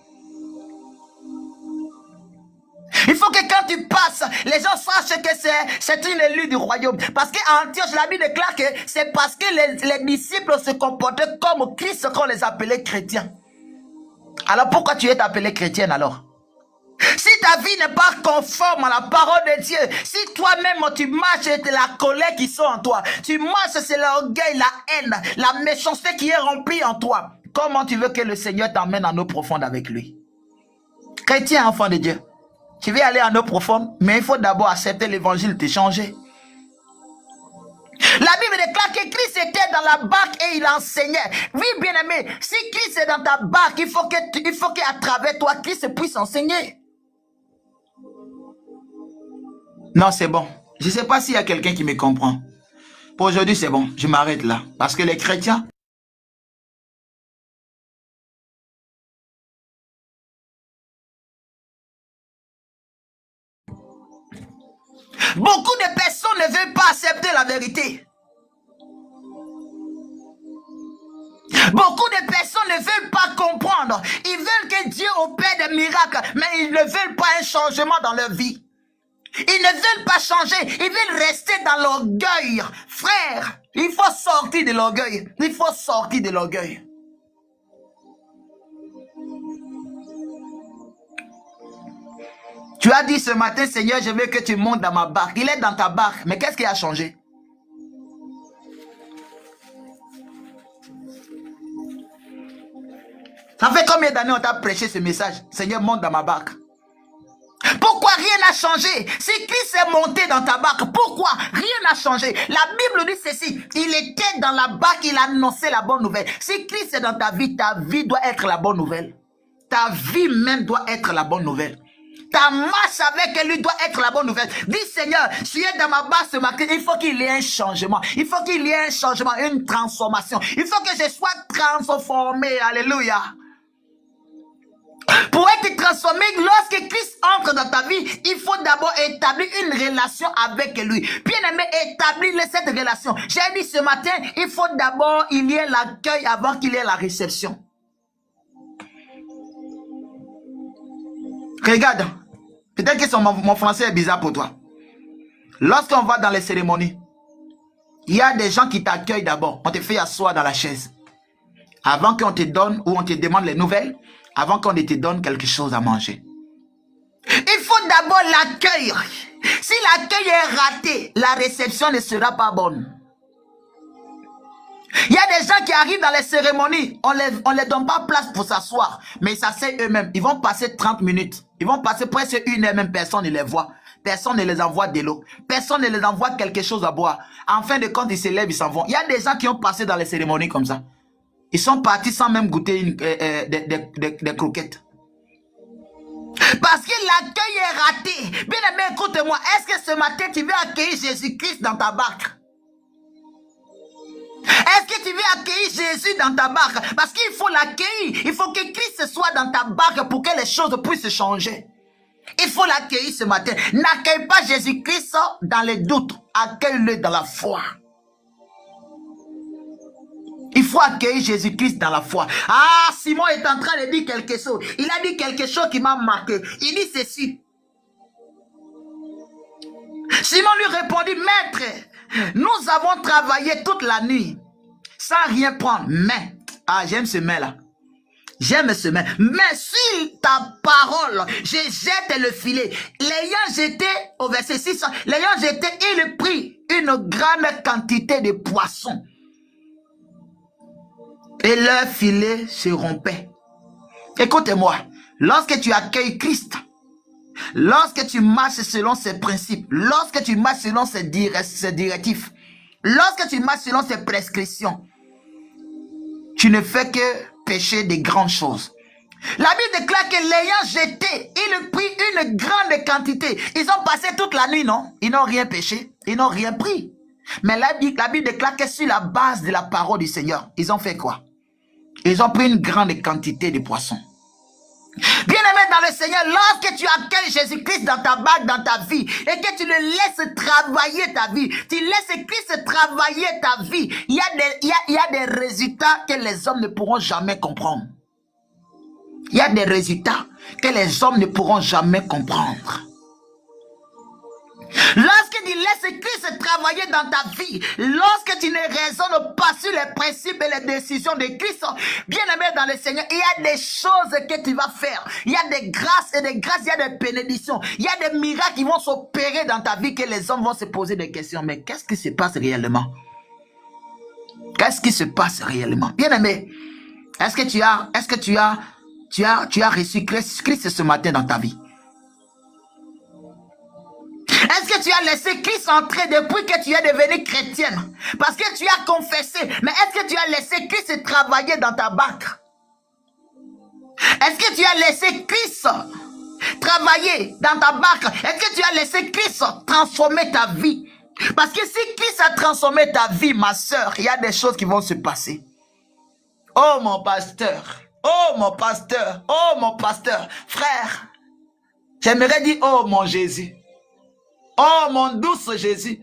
Il faut que quand tu passes, les gens sachent que c'est une élue du royaume. Parce qu'à Antioche, la Bible déclare que c'est parce que les disciples se comportaient comme Christ qu'on les appelait chrétiens. Alors pourquoi tu es appelée chrétienne alors? Si ta vie n'est pas conforme à la parole de Dieu, si toi-même tu marches et c'est la colère qui sont en toi, tu marches, c'est l'orgueil, la haine, la méchanceté qui est remplie en toi, comment tu veux que le Seigneur t'emmène en eau profonde avec lui? Chrétien, enfant de Dieu, tu veux aller en eau profonde, mais il faut d'abord accepter l'évangile, te changer. La Bible déclare que Christ était dans la barque et il enseignait. Oui, bien-aimé, si Christ est dans ta barque, il faut qu'à travers toi, Christ puisse enseigner. Non, c'est bon. Je ne sais pas s'il y a quelqu'un qui me comprend. Pour aujourd'hui, c'est bon. Je m'arrête là. Parce que les chrétiens... Beaucoup de personnes ne veulent pas accepter la vérité. Beaucoup de personnes ne veulent pas comprendre. Ils veulent que Dieu opère des miracles, mais ils ne veulent pas un changement dans leur vie. Ils ne veulent pas changer, ils veulent rester dans l'orgueil. Frère, il faut sortir de l'orgueil. Il faut sortir de l'orgueil. Tu as dit ce matin, Seigneur, je veux que tu montes dans ma barque. Il est dans ta barque, mais qu'est-ce qui a changé? Ça fait combien d'années on t'a prêché ce message? Seigneur, monte dans ma barque. Pourquoi rien n'a changé? Si Christ est monté dans ta barque, pourquoi rien n'a changé? La Bible dit ceci, il était dans la barque, il annonçait la bonne nouvelle. Si Christ est dans ta vie doit être la bonne nouvelle. Ta vie même doit être la bonne nouvelle. Ta marche avec lui doit être la bonne nouvelle. Dis Seigneur, tu es dans ma barque ce matin, il faut qu'il y ait un changement. Il faut qu'il y ait un changement, une transformation. Il faut que je sois transformé. Alléluia. Pour être transformé, lorsque Christ entre dans ta vie, il faut d'abord établir une relation avec lui. Bien aimé, établir cette relation. J'ai dit ce matin, il faut d'abord il y ait l'accueil avant qu'il y ait la réception. Regarde, peut-être que mon français est bizarre pour toi. Lorsqu'on va dans les cérémonies, il y a des gens qui t'accueillent d'abord. On te fait asseoir dans la chaise. Avant qu'on te donne ou on te demande les nouvelles, avant qu'on te donne quelque chose à manger. Il faut d'abord l'accueil. Si l'accueil est raté, la réception ne sera pas bonne. Il y a des gens qui arrivent dans les cérémonies, on les donne pas place pour s'asseoir, mais ils s'asseyent eux-mêmes. Ils vont passer 30 minutes. Ils vont passer presque une heure, même personne ne les voit. Personne ne les envoie de l'eau. Personne ne les envoie quelque chose à boire. En fin de compte, ils se lèvent, ils s'en vont. Il y a des gens qui ont passé dans les cérémonies comme ça. Ils sont partis sans même goûter des croquettes. Parce que l'accueil est raté. Bien aimé, écoute-moi. Est-ce que ce matin, tu veux accueillir Jésus-Christ dans ta barque? Est-ce que tu veux accueillir Jésus dans ta barque? Parce qu'il faut l'accueillir. Il faut que Christ soit dans ta barque pour que les choses puissent changer. Il faut l'accueillir ce matin. N'accueille pas Jésus-Christ dans les doutes. Accueille-le dans la foi. Il faut accueillir Jésus-Christ dans la foi. Ah, Simon est en train de dire quelque chose. Il a dit quelque chose qui m'a marqué. Il dit ceci. Simon lui répondit, Maître, nous avons travaillé toute la nuit sans rien prendre. Mais, ah, j'aime ce mais-là. J'aime ce mais. Mais sur ta parole, je jette le filet. L'ayant jeté, au verset 6, l'ayant jeté, il prit une grande quantité de poissons. Et leur filet se rompait. Écoute-moi, lorsque tu accueilles Christ, lorsque tu marches selon ses principes, lorsque tu marches selon ses directives, lorsque tu marches selon ses prescriptions, tu ne fais que pécher de grandes choses. La Bible déclare que l'ayant jeté, il prit une grande quantité. Ils ont passé toute la nuit, non? Ils n'ont rien péché, ils n'ont rien pris. Mais la Bible déclare que sur la base de la parole du Seigneur, ils ont fait quoi? Ils ont pris une grande quantité de poissons. Bien-aimé dans le Seigneur, lorsque tu accueilles Jésus-Christ dans ta barque, dans ta vie, et que tu le laisses travailler ta vie, tu laisses Christ travailler ta vie, il y a des résultats que les hommes ne pourront jamais comprendre. Il y a des résultats que les hommes ne pourront jamais comprendre. Lorsque tu laisses Christ travailler dans ta vie, lorsque tu ne raisonnes pas sur les principes et les décisions de Christ, bien aimé dans le Seigneur, il y a des choses que tu vas faire. Il y a des grâces et des grâces, il y a des bénédictions. Il y a des miracles qui vont s'opérer dans ta vie que les hommes vont se poser des questions. Mais qu'est-ce qui se passe réellement? Qu'est-ce qui se passe réellement? Bien aimé, est-ce que tu as reçu Christ ce matin dans ta vie? Est-ce que tu as laissé Christ entrer depuis que tu es devenu chrétienne? Parce que tu as confessé. Mais est-ce que tu as laissé Christ travailler dans ta barque? Est-ce que tu as laissé Christ travailler dans ta barque? Est-ce que tu as laissé Christ transformer ta vie? Parce que si Christ a transformé ta vie, ma soeur, il y a des choses qui vont se passer. Oh mon pasteur, oh mon pasteur, oh mon pasteur, frère, j'aimerais dire oh mon Jésus. Oh mon douce Jésus.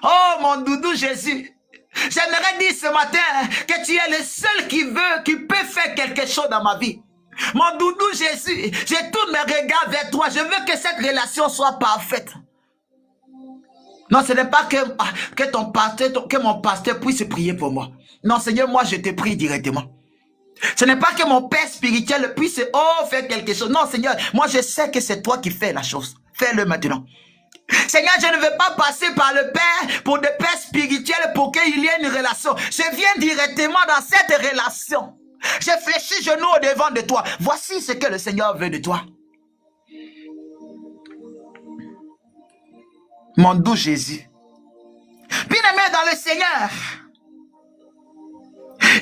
Oh mon doudou Jésus. J'aimerais dire ce matin que tu es le seul qui peut faire quelque chose dans ma vie. Mon doudou Jésus, j'ai tous mes regards vers toi. Je veux que cette relation soit parfaite. Non, ce n'est pas que mon pasteur puisse prier pour moi. Non, Seigneur, moi je te prie directement. Ce n'est pas que mon père spirituel puisse faire quelque chose. Non, Seigneur, moi je sais que c'est toi qui fais la chose. Fais-le maintenant. Seigneur, je ne veux pas passer par le Père pour des pères spirituels pour qu'il y ait une relation. Je viens directement dans cette relation. Je fléchis genoux au devant de toi. Voici ce que le Seigneur veut de toi. Mon doux Jésus. Bien-aimé dans le Seigneur.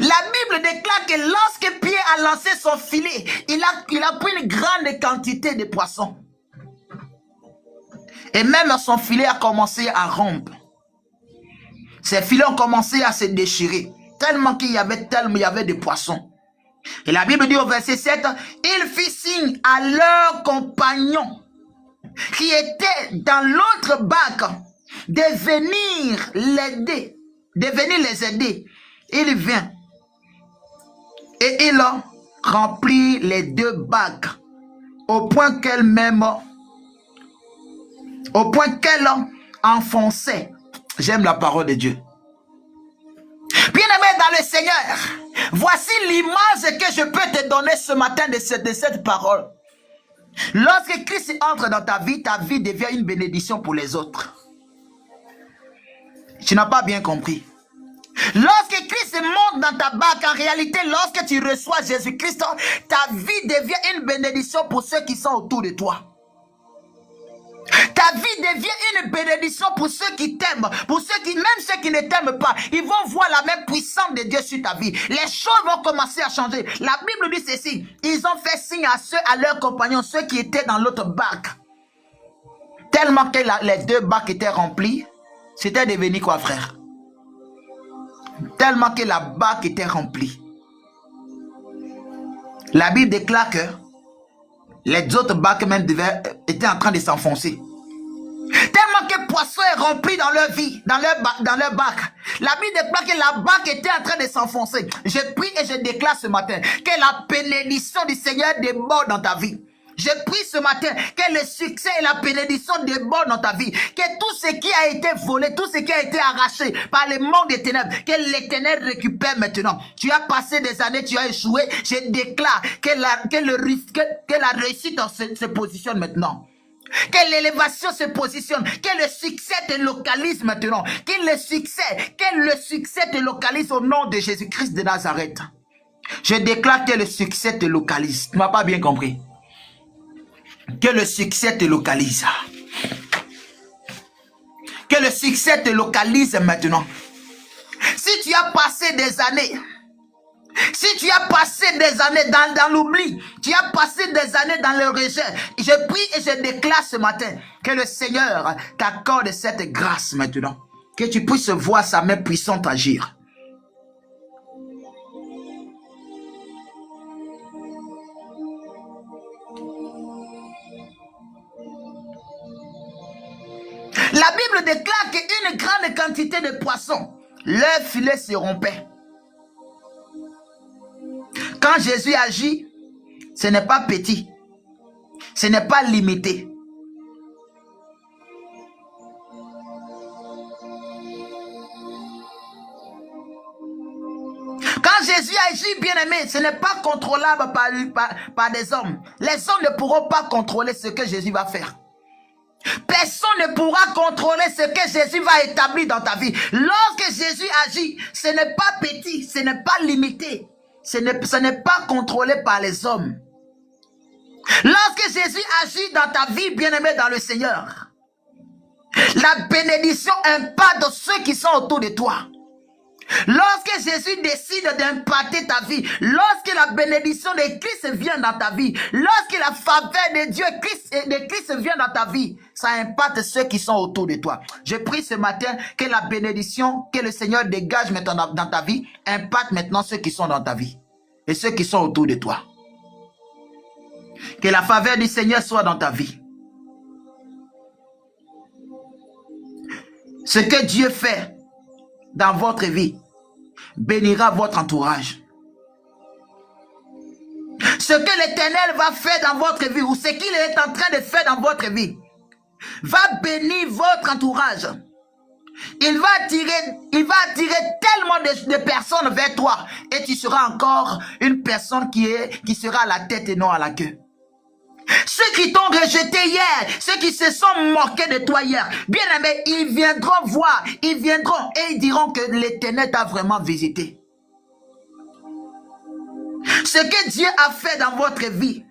La Bible déclare que lorsque Pierre a lancé son filet, il a pris une grande quantité de poissons. Et même son filet a commencé à rompre. Ses filets ont commencé à se déchirer. Tellement qu'il y avait des poissons. Et la Bible dit au verset 7, il fit signe à leurs compagnons qui étaient dans l'autre barque de venir l'aider. De venir les aider. Il vient. Et il remplit les deux barques au point qu'elle enfonçait. J'aime la parole de Dieu. Bien-aimé dans le Seigneur, voici l'image que je peux te donner ce matin de cette parole. Lorsque Christ entre dans ta vie devient une bénédiction pour les autres. Tu n'as pas bien compris. Lorsque Christ monte dans ta barque, en réalité, lorsque tu reçois Jésus-Christ, ta vie devient une bénédiction pour ceux qui sont autour de toi. Ta vie devient une bénédiction pour ceux qui t'aiment, pour même ceux qui ne t'aiment pas. Ils vont voir la même puissance de Dieu sur ta vie. Les choses vont commencer à changer. La Bible dit ceci, ils ont fait signe à leurs compagnons, ceux qui étaient dans l'autre barque. Tellement que les deux barques étaient remplies, c'était devenu quoi, frère? Tellement que la barque était remplie. La Bible déclare que les autres barques même étaient en train de s'enfoncer. Tellement que le poisson est rempli dans leur vie, dans leur barque. La Bible déclare que la barque était en train de s'enfoncer. Je prie et je déclare ce matin que la bénédiction du Seigneur déborde dans ta vie. Je prie ce matin que le succès et la bénédiction débordent dans ta vie. Que tout ce qui a été volé, tout ce qui a été arraché par le monde des ténèbres, que l'Éternel récupère maintenant. Tu as passé des années, tu as échoué. Je déclare que la réussite se positionne maintenant. Que l'élévation se positionne. Que le succès te localise maintenant. Que le succès te localise au nom de Jésus-Christ de Nazareth. Je déclare que le succès te localise. Tu n'as pas bien compris. Que le succès te localise. Que le succès te localise maintenant. Si tu as passé des années, dans l'oubli, tu as passé des années dans le rejet, je prie et je déclare ce matin que le Seigneur t'accorde cette grâce maintenant. Que tu puisses voir sa main puissante agir. La Bible déclare qu'une grande quantité de poissons, leur filet se rompait. Quand Jésus agit, ce n'est pas petit, ce n'est pas limité. Quand Jésus agit, bien aimé, ce n'est pas contrôlable par des hommes. Les hommes ne pourront pas contrôler ce que Jésus va faire. Personne ne pourra contrôler ce que Jésus va établir dans ta vie. Lorsque Jésus agit, ce n'est pas petit, ce n'est pas limité. Ce n'est pas contrôlé par les hommes. Lorsque Jésus agit dans ta vie, bien-aimé dans le Seigneur, la bénédiction impacte ceux qui sont autour de toi. Lorsque Jésus décide d'impacter ta vie, lorsque la bénédiction de Christ vient dans ta vie, lorsque la faveur de Dieu de Christ vient dans ta vie, ça impacte ceux qui sont autour de toi. Je prie ce matin que la bénédiction que le Seigneur dégage maintenant dans ta vie impacte maintenant ceux qui sont dans ta vie et ceux qui sont autour de toi. Que la faveur du Seigneur soit dans ta vie. Ce que Dieu fait dans votre vie bénira votre entourage. Ce que l'Éternel va faire dans votre vie ou ce qu'il est en train de faire dans votre vie va bénir votre entourage. Il va attirer tellement de personnes vers toi et tu seras encore une personne qui sera à la tête et non à la queue. Ceux qui t'ont rejeté hier, ceux qui se sont moqués de toi hier, bien aimé, ils viendront voir, ils viendront et ils diront que l'Éternel t'a vraiment visité. Ce que Dieu a fait dans votre vie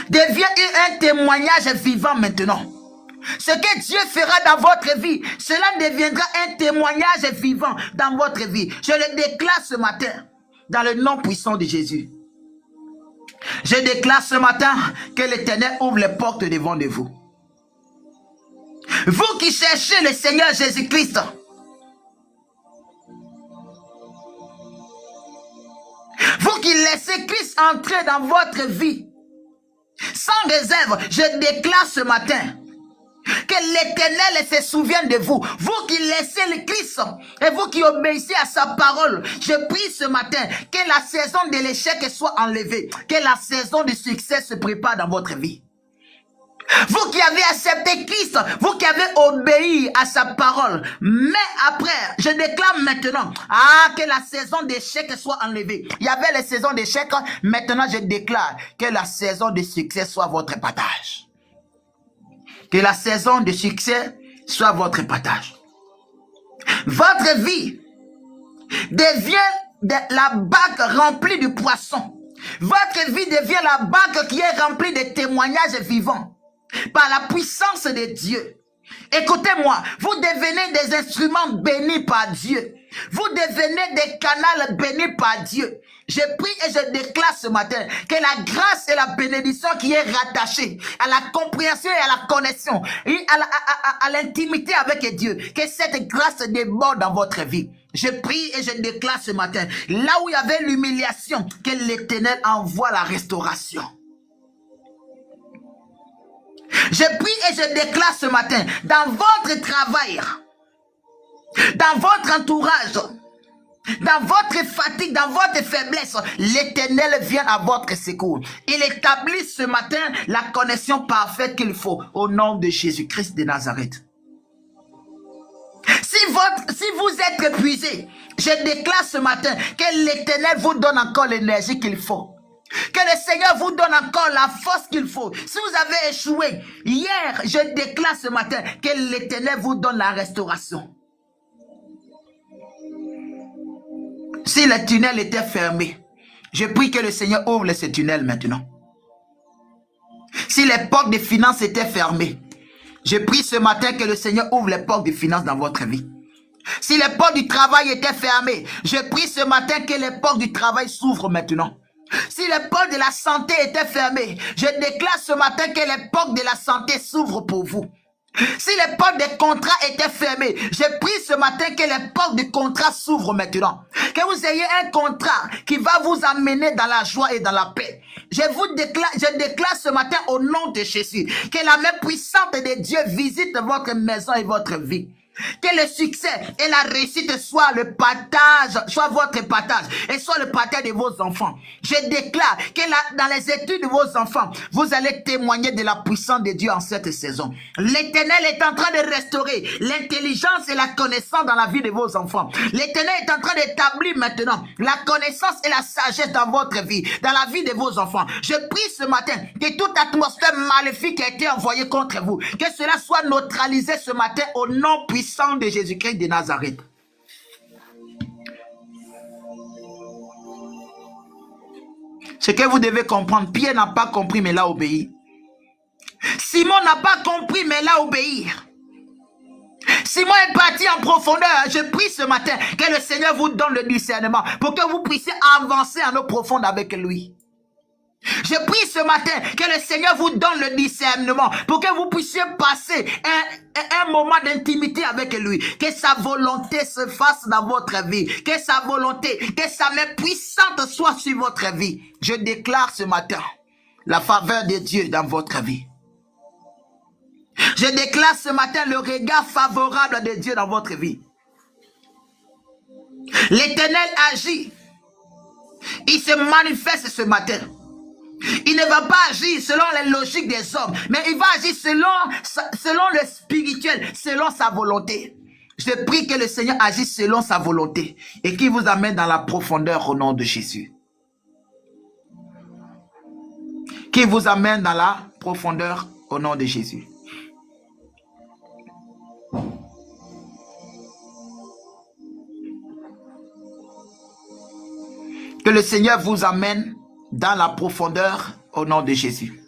devient un témoignage vivant maintenant. Ce que Dieu fera dans votre vie, cela deviendra un témoignage vivant dans votre vie. Je le déclare ce matin dans le nom puissant de Jésus. Je déclare ce matin que l'Éternel ouvre les portes devant de vous. Vous qui cherchez le Seigneur Jésus-Christ, vous qui laissez Christ entrer dans votre vie, sans réserve, je déclare ce matin que l'Éternel se souvienne de vous. Vous qui laissez le Christ et vous qui obéissez à sa parole, je prie ce matin que la saison de l'échec soit enlevée, que la saison du succès se prépare dans votre vie. Vous qui avez accepté Christ, vous qui avez obéi à sa parole, mais après, je déclare maintenant que la saison d'échec soit enlevée. Il y avait les saisons d'échec, maintenant je déclare que la saison de succès soit votre partage. Que la saison de succès soit votre partage. Votre vie devient la bague remplie de poissons. Votre vie devient la bague qui est remplie de témoignages vivants par la puissance de Dieu. Écoutez-moi, vous devenez des instruments bénis par Dieu. Vous devenez des canaux bénis par Dieu. Je prie et je déclare ce matin que la grâce et la bénédiction qui est rattachée à la compréhension et à la connexion et à l'intimité avec Dieu, que cette grâce déborde dans votre vie. Je prie et je déclare ce matin, là où il y avait l'humiliation, que l'Éternel envoie la restauration. Je prie et je déclare ce matin, dans votre travail, dans votre entourage, dans votre fatigue, dans votre faiblesse, l'Éternel vient à votre secours. Il établit ce matin la connexion parfaite qu'il faut au nom de Jésus-Christ de Nazareth. Si vous êtes épuisé, je déclare ce matin que l'Éternel vous donne encore l'énergie qu'il faut. Que le Seigneur vous donne encore la force qu'il faut. Si vous avez échoué hier, je déclare ce matin que l'Éternel vous donne la restauration. Si le tunnel était fermé, je prie que le Seigneur ouvre ce tunnel maintenant. Si les portes de finances étaient fermées, je prie ce matin que le Seigneur ouvre les portes de finances dans votre vie. Si les portes du travail étaient fermées, je prie ce matin que les portes du travail s'ouvrent maintenant. Si les portes de la santé étaient fermées, je déclare ce matin que les portes de la santé s'ouvrent pour vous. Si les portes des contrats étaient fermées, je prie ce matin que les portes du contrat s'ouvrent maintenant. Que vous ayez un contrat qui va vous amener dans la joie et dans la paix. Je déclare ce matin au nom de Jésus que la main puissante de Dieu visite votre maison et votre vie. Que le succès et la réussite soit le partage, soit votre partage et soit le partage de vos enfants. Je déclare que dans les études de vos enfants, vous allez témoigner de la puissance de Dieu en cette saison. L'Éternel est en train de restaurer l'intelligence et la connaissance dans la vie de vos enfants. L'Éternel est en train d'établir maintenant la connaissance et la sagesse dans votre vie, dans la vie de vos enfants. Je prie ce matin que toute atmosphère maléfique a été envoyée contre vous, que cela soit neutralisé ce matin au nom puissant de Jésus-Christ de Nazareth. Ce que vous devez comprendre, Pierre n'a pas compris mais l'a obéi. Simon n'a pas compris mais l'a obéi. Simon est parti en profondeur. Je prie ce matin que le Seigneur vous donne le discernement pour que vous puissiez avancer en eau profonde avec lui. Je prie ce matin que le Seigneur vous donne le discernement pour que vous puissiez passer un moment d'intimité avec lui. Que sa volonté se fasse dans votre vie. Que sa volonté, que sa main puissante soit sur votre vie. Je déclare ce matin la faveur de Dieu dans votre vie. Je déclare ce matin le regard favorable de Dieu dans votre vie. L'Éternel agit. Il se manifeste ce matin. Il ne va pas agir selon les logiques des hommes, mais il va agir selon le spirituel, selon sa volonté. Je prie que le Seigneur agisse selon sa volonté et qu'il vous amène dans la profondeur au nom de Jésus. Qu'il vous amène dans la profondeur au nom de Jésus. Que le Seigneur vous amène dans la profondeur au nom de Jésus.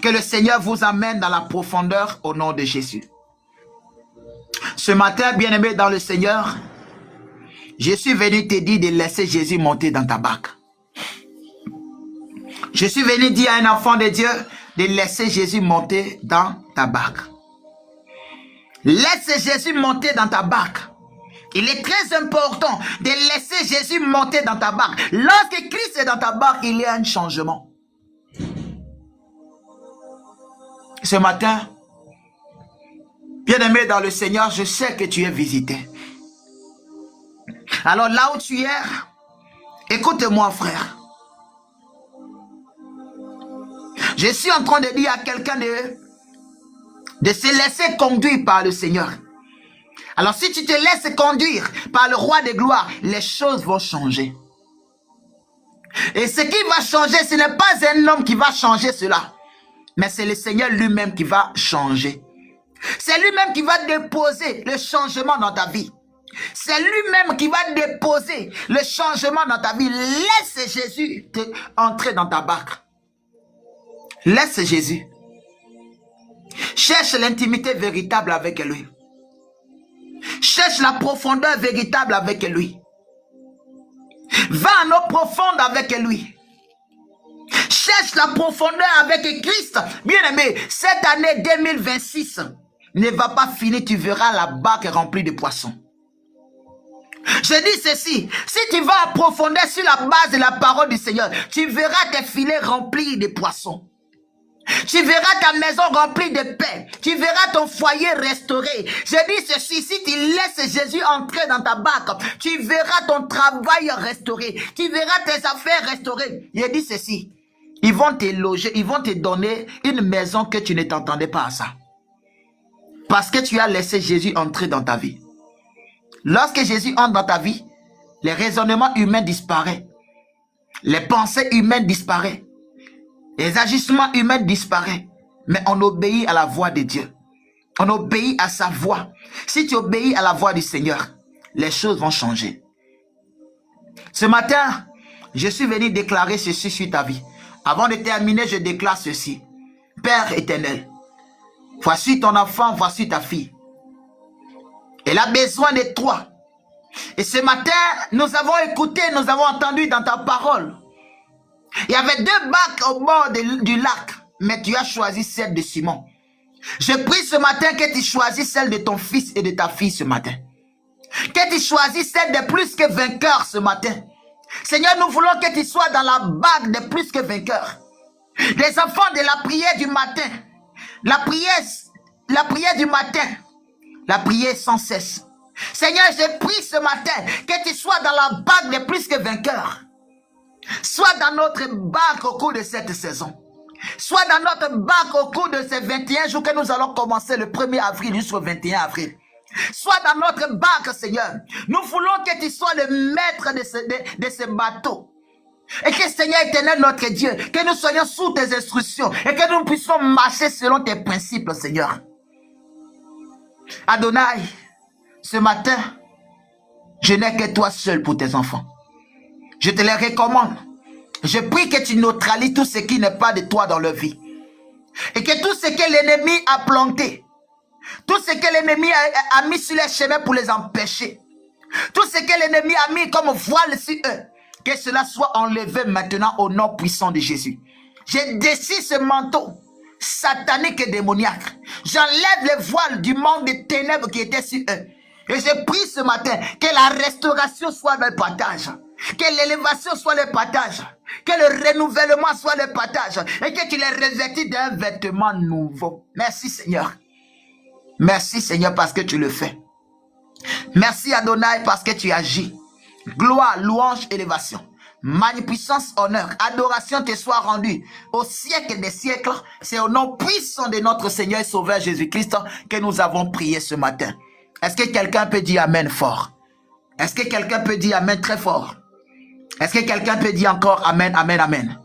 Que le Seigneur vous amène dans la profondeur au nom de Jésus. Ce matin, bien-aimé dans le Seigneur, je suis venu te dire de laisser Jésus monter dans ta barque. Je suis venu dire à un enfant de Dieu de laisser Jésus monter dans ta barque. Laisse Jésus monter dans ta barque. Il est très important de laisser Jésus monter dans ta barque. Lorsque Christ est dans ta barque, il y a un changement. Ce matin, bien-aimé dans le Seigneur, je sais que tu es visité. Alors là où tu es, écoute-moi frère. Je suis en train de dire à quelqu'un de se laisser conduire par le Seigneur. Alors si tu te laisses conduire par le roi de gloire, les choses vont changer. Et ce qui va changer, ce n'est pas un homme qui va changer cela. Mais c'est le Seigneur lui-même qui va changer. C'est lui-même qui va déposer le changement dans ta vie. C'est lui-même qui va déposer le changement dans ta vie. Laisse Jésus entrer dans ta barque. Laisse Jésus. Cherche l'intimité véritable avec lui. Cherche la profondeur véritable avec lui. Va en eau profonde avec lui. Cherche la profondeur avec Christ. Bien-aimé, cette année 2026 ne va pas finir. Tu verras la barque remplie de poissons. Je dis ceci, si tu vas en profondeur sur la base de la parole du Seigneur, tu verras tes filets remplis de poissons. Tu verras ta maison remplie de paix. Tu verras ton foyer restauré. Je dis ceci, si tu laisses Jésus entrer dans ta barque, tu verras ton travail restauré. Tu verras tes affaires restaurées. Je dis ceci, ils vont te loger, ils vont te donner une maison que tu ne t'entendais pas à ça. Parce que tu as laissé Jésus entrer dans ta vie. Lorsque Jésus entre dans ta vie, les raisonnements humains disparaissent. Les pensées humaines disparaissent. Les agissements humains disparaissent. Mais on obéit à la voix de Dieu. On obéit à sa voix. Si tu obéis à la voix du Seigneur, les choses vont changer. Ce matin, je suis venu déclarer ceci sur ta vie. Avant de terminer, je déclare ceci. Père éternel, voici ton enfant, voici ta fille. Elle a besoin de toi. Et ce matin, nous avons écouté, nous avons entendu dans ta parole. Il y avait 2 barques au bord du lac, mais tu as choisi celle de Simon. Je prie ce matin que tu choisisses celle de ton fils et de ta fille ce matin. Que tu choisisses celle de plus que vainqueurs ce matin. Seigneur, nous voulons que tu sois dans la barque de plus que vainqueurs. Les enfants de la prière du matin, La prière du matin, la prière sans cesse. Seigneur, je prie ce matin que tu sois dans la barque des plus que vainqueurs. Sois dans notre barque au cours de cette saison. Sois dans notre barque au cours de ces 21 jours que nous allons commencer le 1er avril jusqu'au 21 avril. Sois dans notre barque, Seigneur. Nous voulons que tu sois le maître de ce bateau. Et que Seigneur éternel notre Dieu, que nous soyons sous tes instructions et que nous puissions marcher selon tes principes, Seigneur. Adonai, ce matin, je n'ai que toi seul pour tes enfants. Je te les recommande. Je prie que tu neutralises tout ce qui n'est pas de toi dans leur vie. Et que tout ce que l'ennemi a planté, tout ce que l'ennemi a mis sur les chemins pour les empêcher, tout ce que l'ennemi a mis comme voile sur eux, que cela soit enlevé maintenant au nom puissant de Jésus. Je décide ce manteau satanique et démoniaque. J'enlève les voiles du monde des ténèbres qui étaient sur eux. Et je prie ce matin que la restauration soit le partage, que l'élévation soit le partage, que le renouvellement soit le partage et que tu les revêtis d'un vêtement nouveau. Merci Seigneur. Merci Seigneur parce que tu le fais. Merci Adonai parce que tu agis. Gloire, louange, élévation. Magnificence, honneur, adoration te soit rendue au siècle des siècles. C'est au nom puissant de notre Seigneur et Sauveur Jésus-Christ que nous avons prié ce matin. Est-ce que quelqu'un peut dire Amen fort? Est-ce que quelqu'un peut dire Amen très fort? Est-ce que quelqu'un peut dire encore Amen, Amen, Amen?